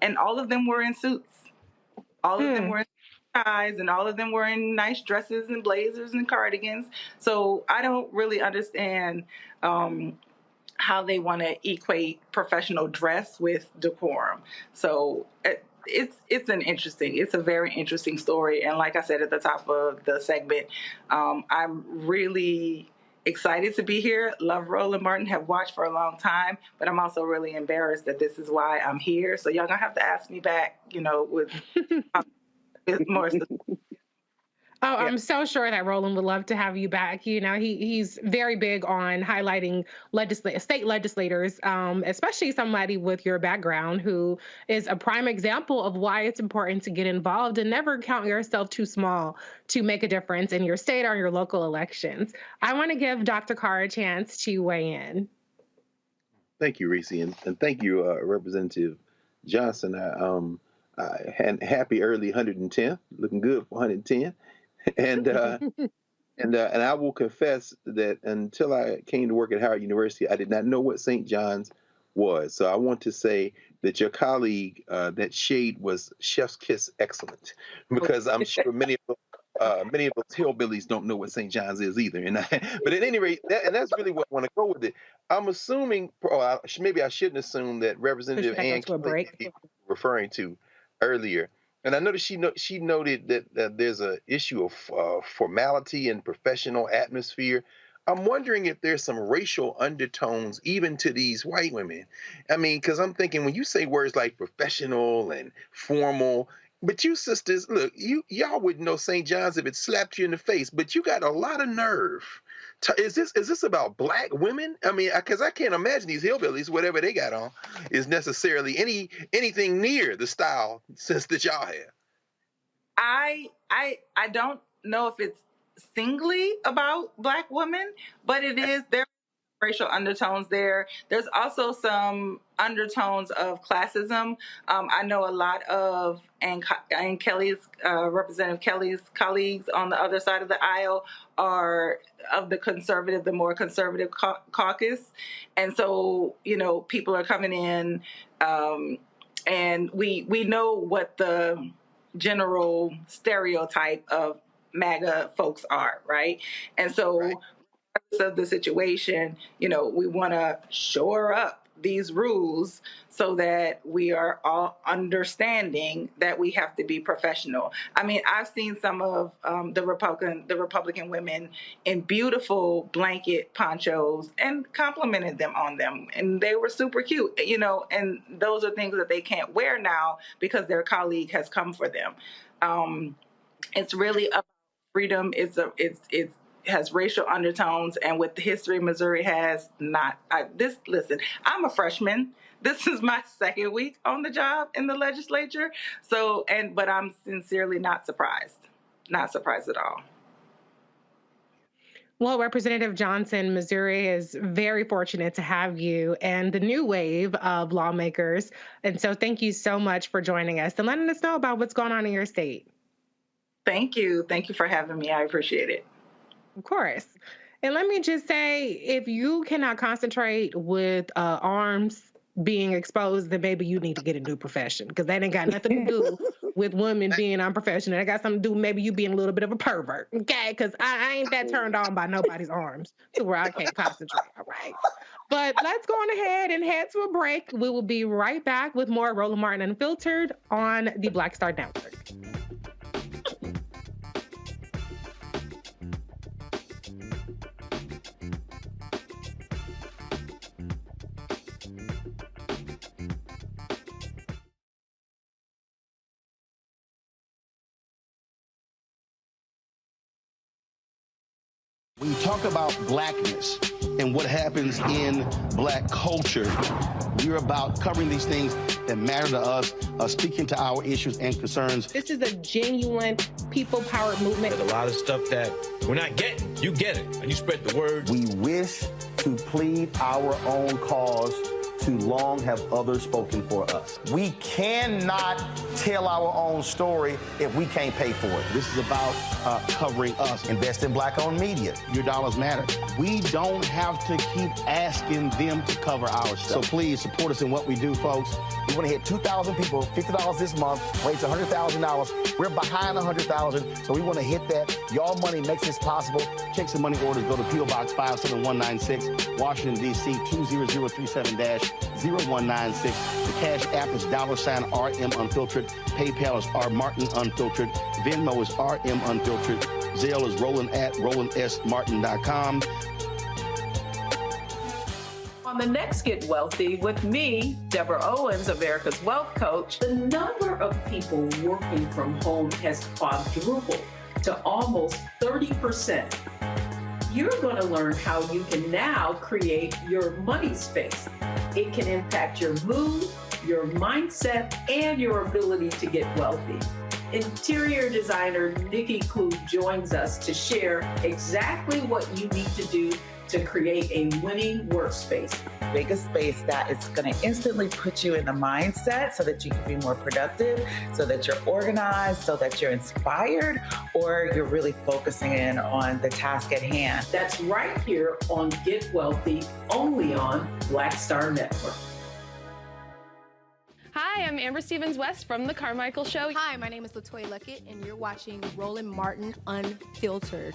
And all of them were in suits. All of them were in ties, and all of them were in nice dresses and blazers and cardigans. So I don't really understand how they want to equate professional dress with decorum. So it's a very interesting story. And like I said at the top of the segment, I'm really excited to be here. Love Roland Martin, have watched for a long time, but I'm also really embarrassed that this is why I'm here. So y'all gonna have to ask me back, you know, with more stuff. Oh, yeah. I'm so sure that Roland would love to have you back. You know, he's very big on highlighting state legislators, especially somebody with your background who is a prime example of why it's important to get involved and never count yourself too small to make a difference in your state or your local elections. I want to give Dr. Carr a chance to weigh in. Thank you, Reese, and thank you, Representative Johnson. And happy early 110th, looking good for 110. And I will confess that until I came to work at Howard University, I did not know what St. John's was. So I want to say that your colleague, that shade was chef's kiss excellent, because I'm sure many of those hillbillies don't know what St. John's is either. But at any rate, that's really what I want to go with it. I'm assuming, maybe I shouldn't assume, that Representative Ann Kelly referring to earlier. And I noticed she noted that there's an issue of formality and professional atmosphere. I'm wondering if there's some racial undertones even to these white women. I mean, because I'm thinking when you say words like professional and formal, but you sisters, look, y'all wouldn't know St. John's if it slapped you in the face, but you got a lot of nerve. Is this about black women? I mean, because I can't imagine these hillbillies, whatever they got on, is necessarily anything near the style sense that y'all have. I don't know if it's singly about black women, but it is. There are racial undertones there. There's also some undertones of classism. I know a lot of Ann Kelly's, Representative Kelly's colleagues on the other side of the aisle are of the more conservative caucus. And so, you know, people are coming in, and we know what the general stereotype of MAGA folks are, right? And so, right, of the situation, you know, we want to shore up these rules so that we are all understanding that we have to be professional. I mean, I've seen some of the Republican women in beautiful blanket ponchos and complimented them on them, and they were super cute, you know. And those are things that they can't wear now because their colleague has come for them. It's really about freedom. It has racial undertones, and with the history Missouri has not. Listen, I'm a freshman. This is my second week on the job in the legislature. But I'm sincerely not surprised. Not surprised at all. Well, Representative Johnson, Missouri is very fortunate to have you and the new wave of lawmakers. And so thank you so much for joining us and letting us know about what's going on in your state. Thank you. Thank you for having me. I appreciate it. Of course. And let me just say, if you cannot concentrate with arms being exposed, then maybe you need to get a new profession, because that ain't got nothing to do with women being unprofessional. It got something to do with maybe you being a little bit of a pervert, okay? Because I ain't that turned on by nobody's arms to where I can't concentrate, all right? But let's go on ahead and head to a break. We will be right back with more Roland Martin Unfiltered on the Black Star Network. When you talk about blackness and what happens in black culture, we're about covering these things that matter to us, speaking to our issues and concerns. This is a genuine people-powered movement. There's a lot of stuff that we're not getting. You get it, and you spread the word. We wish to plead our own cause. Too long have others spoken for us. We cannot tell our own story if we can't pay for it. This is about covering us. Invest in black-owned media. Your dollars matter. We don't have to keep asking them to cover our stuff. So please support us in what we do, folks. We want to hit 2,000 people, $50 this month, raise $100,000. We're behind 100,000, so we want to hit that. Y'all money makes this possible. Checks and money orders go to P.O. Box 57196, Washington, D.C. 20037-0196. The Cash App is $RM Unfiltered. PayPal is R Martin Unfiltered. Venmo is RM Unfiltered. Zelle is Roland@RolandSMartin.com. On the next Get Wealthy with me, Deborah Owens, America's Wealth Coach, the number of people working from home has quadrupled to almost 30%. You're going to learn how you can now create your money space. It can impact your mood, your mindset, and your ability to get wealthy. Interior designer Nikki Klug joins us to share exactly what you need to do to create a winning workspace. Make a space that is going to instantly put you in the mindset so that you can be more productive, so that you're organized, so that you're inspired, or you're really focusing in on the task at hand. That's right here on Get Wealthy, only on Black Star Network. Hi, I'm Amber Stevens-West from The Carmichael Show. Hi, my name is LaToya Luckett, and you're watching Roland Martin Unfiltered.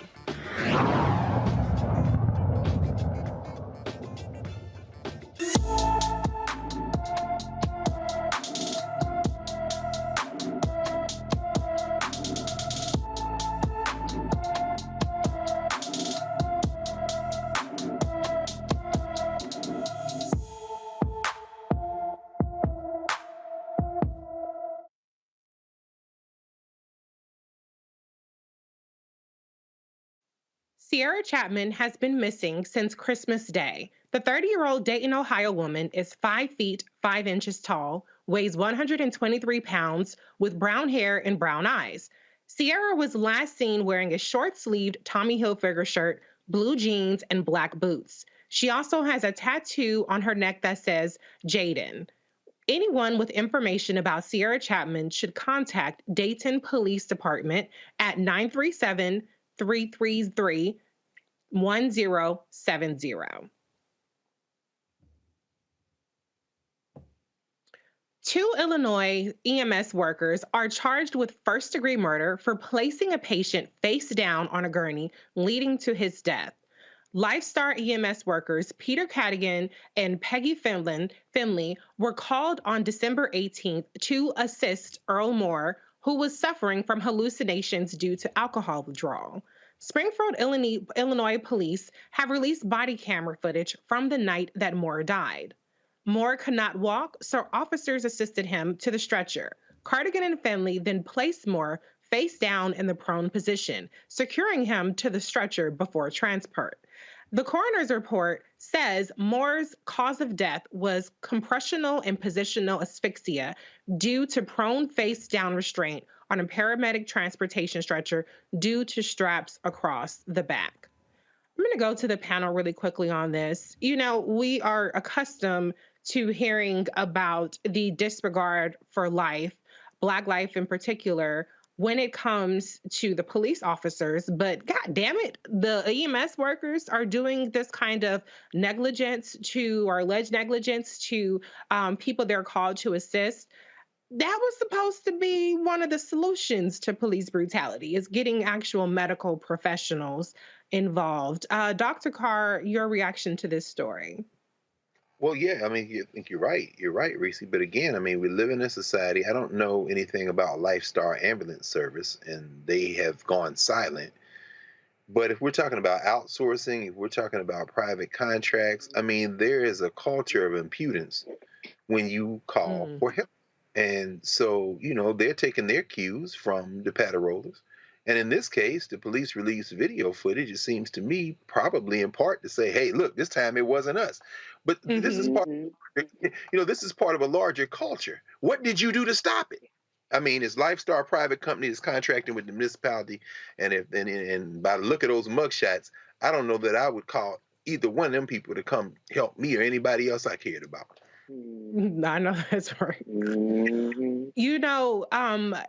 Sierra Chapman has been missing since Christmas Day. The 30-year-old Dayton, Ohio woman is 5 feet 5 inches tall, weighs 123 pounds, with brown hair and brown eyes. Sierra was last seen wearing a short-sleeved Tommy Hilfiger shirt, blue jeans, and black boots. She also has a tattoo on her neck that says Jaden. Anyone with information about Sierra Chapman should contact Dayton Police Department at 937-333-1070. 2 Illinois EMS workers are charged with first-degree murder for placing a patient face down on a gurney, leading to his death. Lifestar EMS workers Peter Cadigan and Peggy Finley were called on December 18th to assist Earl Moore, who was suffering from hallucinations due to alcohol withdrawal. Springfield, Illinois police have released body camera footage from the night that Moore died. Moore could not walk, so officers assisted him to the stretcher. Cardigan and Finley then placed Moore face down in the prone position, securing him to the stretcher before transport. The coroner's report says Moore's cause of death was compressional and positional asphyxia due to prone face down restraint on a paramedic transportation stretcher due to straps across the back. I'm going to go to the panel really quickly on this. You know, we are accustomed to hearing about the disregard for life, Black life in particular, when it comes to the police officers, but God damn it, the EMS workers are doing this kind of negligence to, or alleged negligence to people they're called to assist. That was supposed to be one of the solutions to police brutality, is getting actual medical professionals involved. Dr. Carr, your reaction to this story? Well, yeah, I mean, I think you're right. You're right, Reese. But again, I mean, we live in a society. I don't know anything about Lifestar Ambulance Service, and they have gone silent. But if we're talking about outsourcing, if we're talking about private contracts, I mean, there is a culture of impudence when you call for help. And so, they're taking their cues from the Patarollers. And in this case, the police released video footage, it seems to me, probably in part to say, hey, look, this time it wasn't us. But this is part, this is part of a larger culture. What did you do to stop it? I mean, it's Lifestar private company that's contracting with the municipality, and by the look of those mugshots, I don't know that I would call either one of them people to come help me or anybody else I cared about. I know that's right.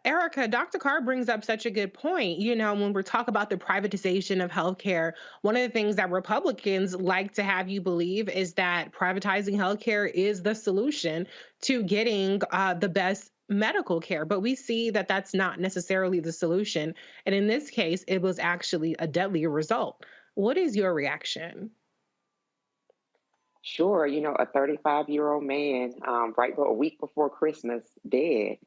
Erica, Dr. Carr brings up such a good point. When we're talking about the privatization of healthcare, one of the things that Republicans like to have you believe is that privatizing healthcare is the solution to getting the best medical care. But we see that that's not necessarily the solution. And in this case, it was actually a deadly result. What is your reaction? Sure, a 35-year-old man, a week before Christmas, dead.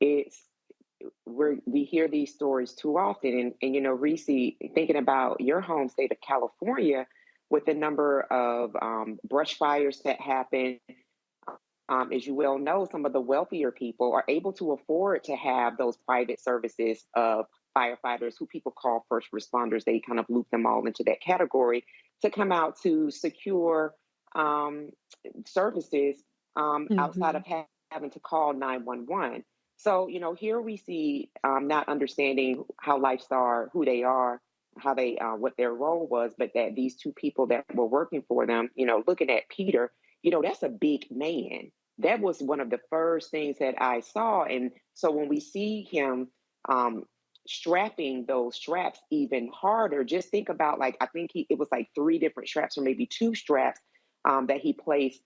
We hear these stories too often, and Reese, thinking about your home state of California, with the number of brush fires that happen, as you well know, some of the wealthier people are able to afford to have those private services of firefighters, who people call first responders. They kind of loop them all into that category, to come out to secure services outside of having to call 911. So, here we see not understanding how Lifestar, who they are, how they, what their role was, but that these two people that were working for them, looking at Peter, that's a big man. That was one of the first things that I saw. And so when we see him strapping those straps even harder, just think about, I think it was 3 different straps, or maybe 2 straps that he placed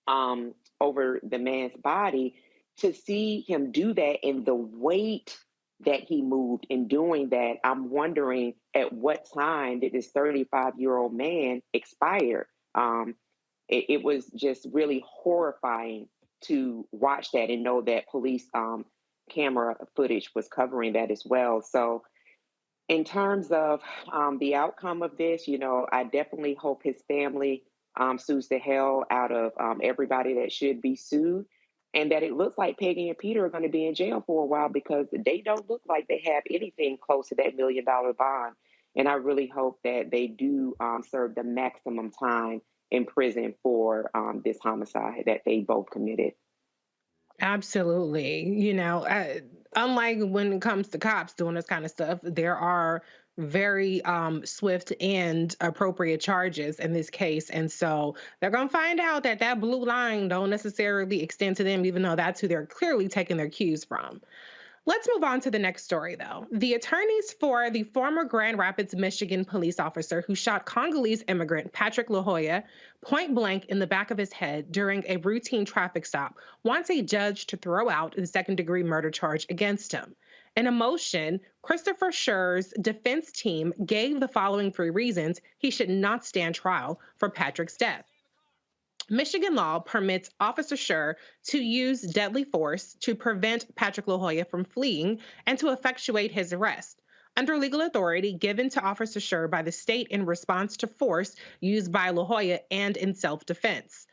over the man's body. To see him do that, and the weight that he moved in doing that, I'm wondering at what time did this 35-year-old man expire? It was just really horrifying to watch that and know that police camera footage was covering that as well. So in terms of the outcome of this, I definitely hope his family sues the hell out of everybody that should be sued, and that it looks like Peggy and Peter are going to be in jail for a while, because they don't look like they have anything close to that $1 million bond. And I really hope that they do serve the maximum time in prison for this homicide that they both committed. Absolutely. Unlike when it comes to cops doing this kind of stuff, there are very swift and appropriate charges in this case. And so they're going to find out that blue line don't necessarily extend to them, even though that's who they're clearly taking their cues from. Let's move on to the next story, though. The attorneys for the former Grand Rapids, Michigan police officer who shot Congolese immigrant Patrick Lahoya point blank in the back of his head during a routine traffic stop wants a judge to throw out the second-degree murder charge against him. In a motion, Christopher Scher's defense team gave the following 3 reasons he should not stand trial for Patrick's death. Michigan law permits Officer Scher to use deadly force to prevent Patrick Lahoya from fleeing and to effectuate his arrest. Under legal authority given to Officer Scher by the state in response to force used by Lahoya and in self-defense.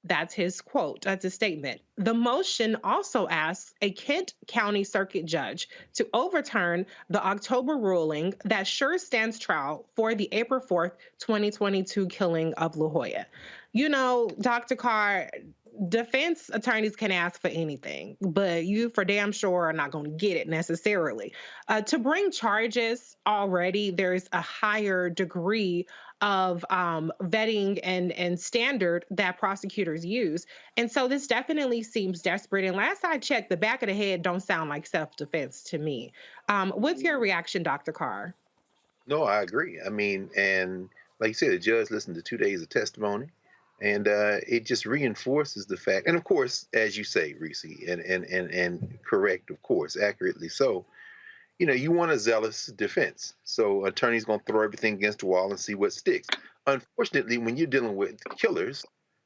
That's his quote. That's his statement. The motion also asks a Kent County Circuit judge to overturn the October ruling that Scher stands trial for the April 4th, 2022 killing of Lahoya. Dr. Carr, defense attorneys can ask for anything, but you for damn sure are not going to get it necessarily. To bring charges already, there's a higher degree of vetting and standard that prosecutors use. And so this definitely seems desperate. And last I checked, the back of the head don't sound like self-defense to me. What's your reaction, Dr. Carr? No, I agree. I mean, and like you said, the judge listened to 2 days of testimony. And it just reinforces the fact, and of course, as you say, Reese, and correct, of course, accurately so, you want a zealous defense. So attorney's going to throw everything against the wall and see what sticks. Unfortunately, when you're dealing with killers,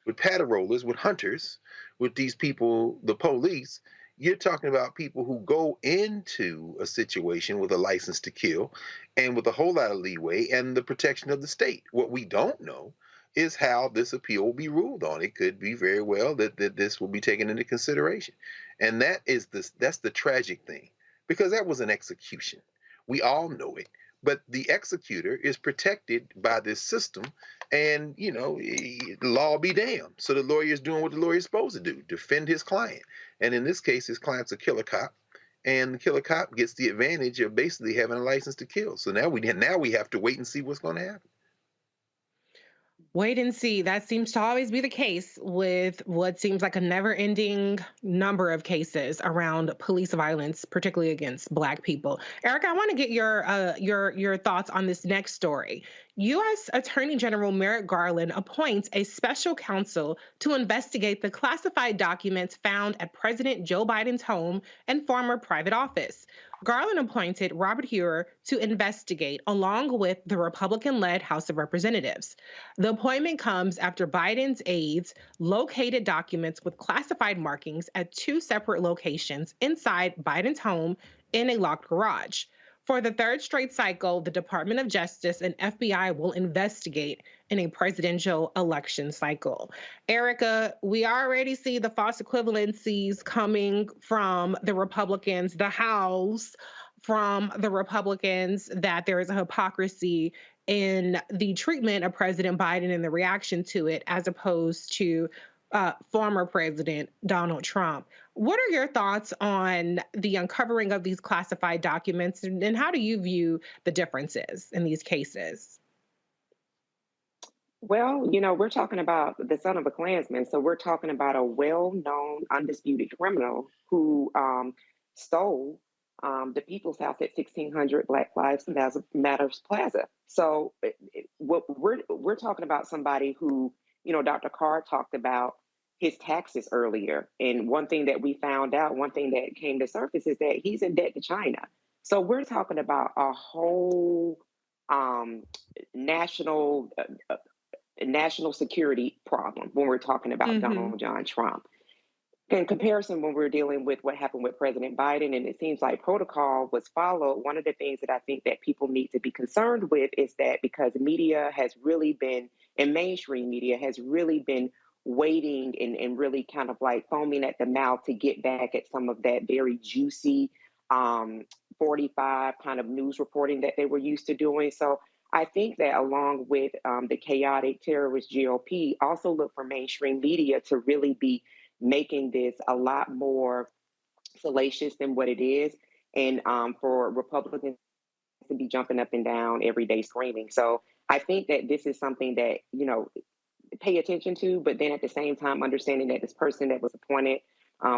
with paddle-rollers, with hunters, with these people, the police. You're talking about people who go into a situation with a license to kill and with a whole lot of leeway and the protection of the state. What we don't know is how this appeal will be ruled on. It could be very well that this will be taken into consideration. And that's the tragic thing, because that was an execution. We all know it. But the executor is protected by this system, and law be damned. So the lawyer is doing what the lawyer is supposed to do: defend his client. And in this case, his client's a killer cop, and the killer cop gets the advantage of basically having a license to kill. So now we have to wait and see what's going to happen. Wait and see. That seems to always be the case with what seems like a never-ending number of cases around police violence, particularly against Black people. Erica, I want to get your thoughts on this next story. U.S. Attorney General Merrick Garland appoints a special counsel to investigate the classified documents found at President Joe Biden's home and former private office. Garland appointed Robert Huer to investigate, along with the Republican-led House of Representatives. The appointment comes after Biden's aides located documents with classified markings at 2 separate locations inside Biden's home in a locked garage. For the 3rd straight cycle, the Department of Justice and FBI will investigate in a presidential election cycle. Erica, we already see the false equivalencies coming from the Republicans, the House, from the Republicans, that there is a hypocrisy in the treatment of President Biden and the reaction to it, as opposed to former President Donald Trump. What are your thoughts on the uncovering of these classified documents, and how do you view the differences in these cases? Well, we're talking about the son of a Klansman, so we're talking about a well-known, undisputed criminal who stole the People's House at 1600 Black Lives Matters Plaza. So we're talking about somebody who, Dr. Carr talked about his taxes earlier. And one thing that we found out, one thing that came to surface, is that he's in debt to China. So we're talking about a whole national security problem when we're talking about Donald John Trump. In comparison, when we're dealing with what happened with President Biden, and it seems like protocol was followed, one of the things that I think that people need to be concerned with is that because media has really been, and mainstream media has really been waiting and really kind of like foaming at the mouth to get back at some of that very juicy 45 kind of news reporting that they were used to doing. So I think that along with the chaotic terrorist GOP, also look for mainstream media to really be making this a lot more salacious than what it is, and for Republicans to be jumping up and down every day screaming. So I think that this is something that, pay attention to, but then at the same time, understanding that this person that was appointed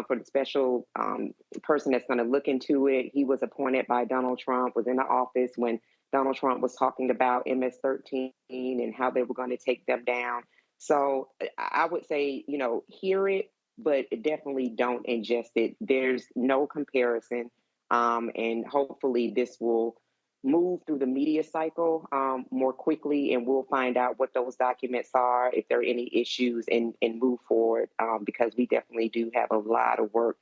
for the special person that's going to look into it, he was appointed by Donald Trump, was in the office when Donald Trump was talking about MS-13 and how they were going to take them down. So I would say, hear it, but definitely don't ingest it. There's no comparison. And hopefully this will move through the media cycle more quickly, and we'll find out what those documents are, if there are any issues, and move forward, because we definitely do have a lot of work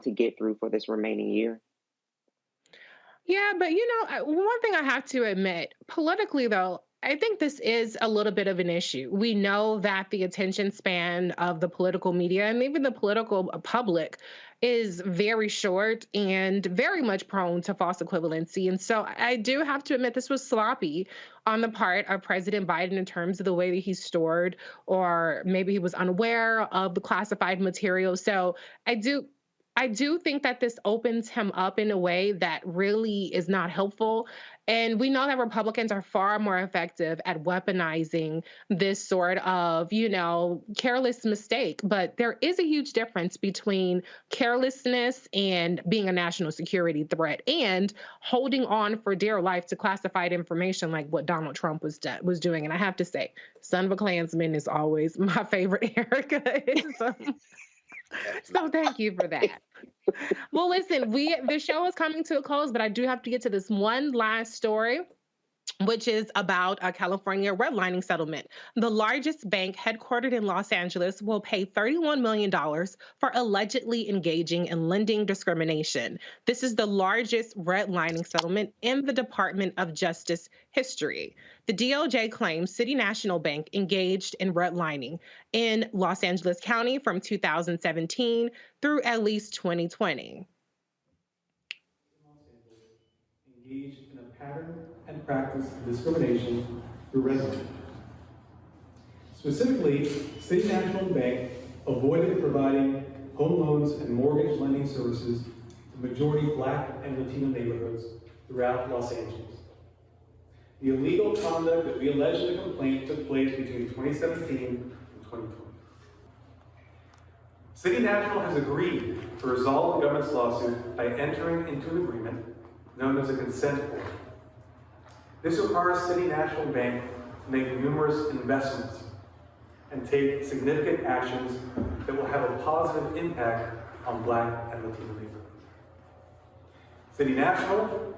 to get through for this remaining year. Yeah, but one thing I have to admit, politically though, I think this is a little bit of an issue. We know that the attention span of the political media and even the political public is very short and very much prone to false equivalency. And so I do have to admit this was sloppy on the part of President Biden in terms of the way that he stored, or maybe he was unaware of the classified material. So I do think that this opens him up in a way that really is not helpful. And we know that Republicans are far more effective at weaponizing this sort of, careless mistake. But there is a huge difference between carelessness and being a national security threat and holding on for dear life to classified information like what Donald Trump was doing. And I have to say, son of a Klansman is always my favorite, Erica. So thank you for that. Well, listen, the show is coming to a close, but I do have to get to this one last story. which is about a California redlining settlement. The largest bank headquartered in Los Angeles will pay $31 million for allegedly engaging in lending discrimination. This is the largest redlining settlement in the Department of Justice history. The DOJ claims City National Bank engaged in redlining in Los Angeles County from 2017 through at least 2020. Engaged in a pattern and practice of discrimination through redlining. Specifically, City National Bank avoided providing home loans and mortgage lending services to majority Black and Latino neighborhoods throughout Los Angeles. The illegal conduct that we allege in the complaint took place between 2017 and 2020. City National has agreed to resolve the government's lawsuit by entering into an agreement known as a consent order. This requires City National Bank to make numerous investments and take significant actions that will have a positive impact on Black and Latino neighborhoods. City National,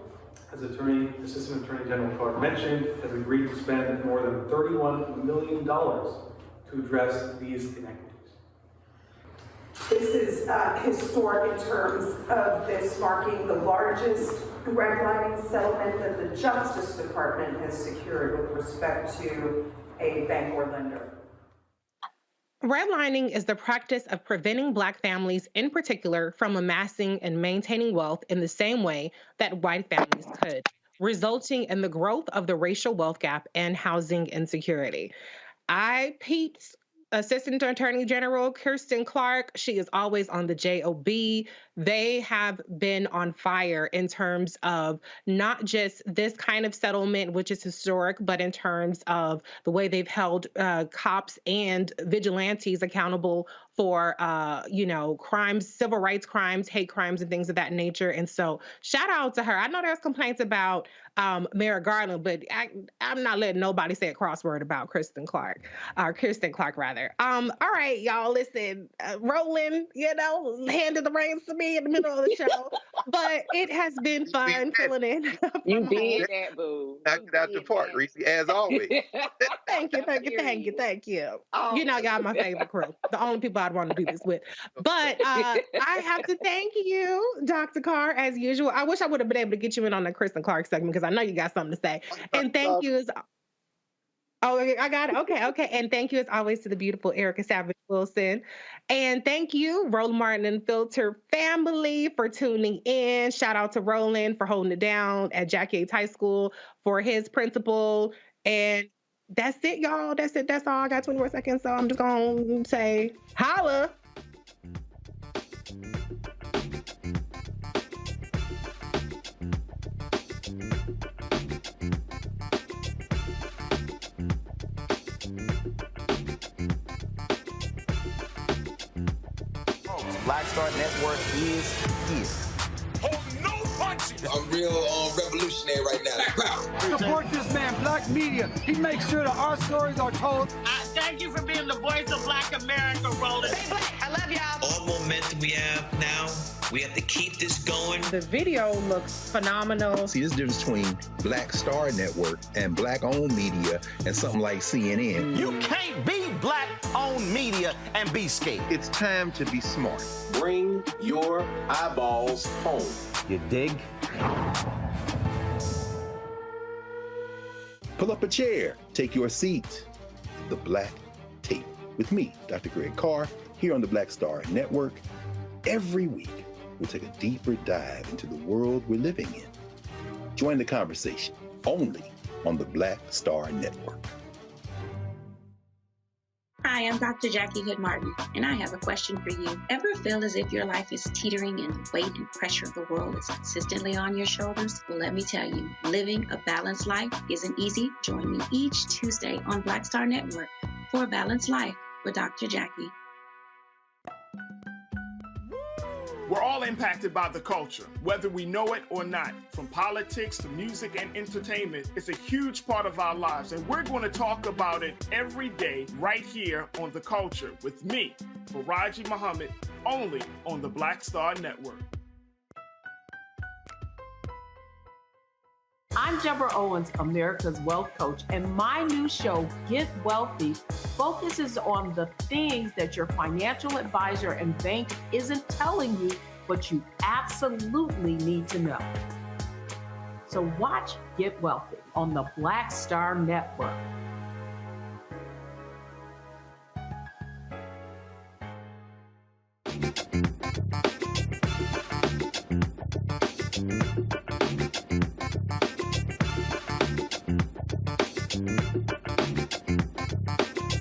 as Assistant Attorney General Clark mentioned, has agreed to spend more than $31 million to address these inequities. This is historic in terms of this marking the largest redlining settlement that the Justice Department has secured with respect to a bank or lender. Redlining is the practice of preventing Black families in particular from amassing and maintaining wealth in the same way that white families could, resulting in the growth of the racial wealth gap and housing insecurity. I peeped Assistant Attorney General Kirsten Clark. She is always on the job. They have been on fire in terms of not just this kind of settlement, which is historic, but in terms of the way they've held cops and vigilantes accountable for, crimes, civil rights crimes, hate crimes, and things of that nature. And so shout out to her. I know there's complaints about Merrick Garland, but I'm not letting nobody say a crossword about Kirsten Clark. All right, y'all, listen, Roland, handed the reins to me in the middle of the show, but it has been fun filling in. You did that, boo. Knocked it out the park, Reese, as always. Thank you. Oh. You know, y'all my favorite crew. The only people I'd want to do this with. But I have to thank you, Dr. Carr, as usual. I wish I would have been able to get you in on the Kristen Clark segment because I know you got something to say. And thank you as I got it. Okay. And thank you as always to the beautiful Erica Savage Wilson. And thank you, Roland Martin and Filter family, for tuning in. Shout out to Roland for holding it down at Jack Yates High School for his principal. And that's it, y'all. That's it. That's all. I got 20 more seconds, so I'm just going to say holla. Black Star Network is here. Hold no punches. I'm real revolutionary right now. Support this man, Black Media. He makes sure that our stories are told. Thank you for being the voice of Black America, Roland. Stay Black. I love y'all. All momentum we have now, we have to keep this going. The video looks phenomenal. See, there's a difference between Black Star Network and Black-owned media and something like CNN. You can't be Black-owned media and be scared. It's time to be smart. Bring your eyeballs home. You dig? Pull up a chair. Take your seat. The Black Tape with me, Dr. Greg Carr, here on the Black Star Network. Every week, we'll take a deeper dive into the world we're living in. Join the conversation only on the Black Star Network. Hi, I'm Dr. Jackie Hood Martin, and I have a question for you. Ever feel as if your life is teetering and the weight and pressure of the world is consistently on your shoulders? Well, let me tell you, living a balanced life isn't easy. Join me each Tuesday on Black Star Network for A Balanced Life with Dr. Jackie. We're all impacted by the culture, whether we know it or not. From politics to music and entertainment, it's a huge part of our lives, and we're going to talk about it every day right here on The Culture with me, Faraji Muhammad, only on the Black Star Network. I'm Deborah Owens, America's Wealth Coach, and my new show, Get Wealthy, focuses on the things that your financial advisor and bank isn't telling you, but you absolutely need to know. So watch Get Wealthy on the Black Star Network.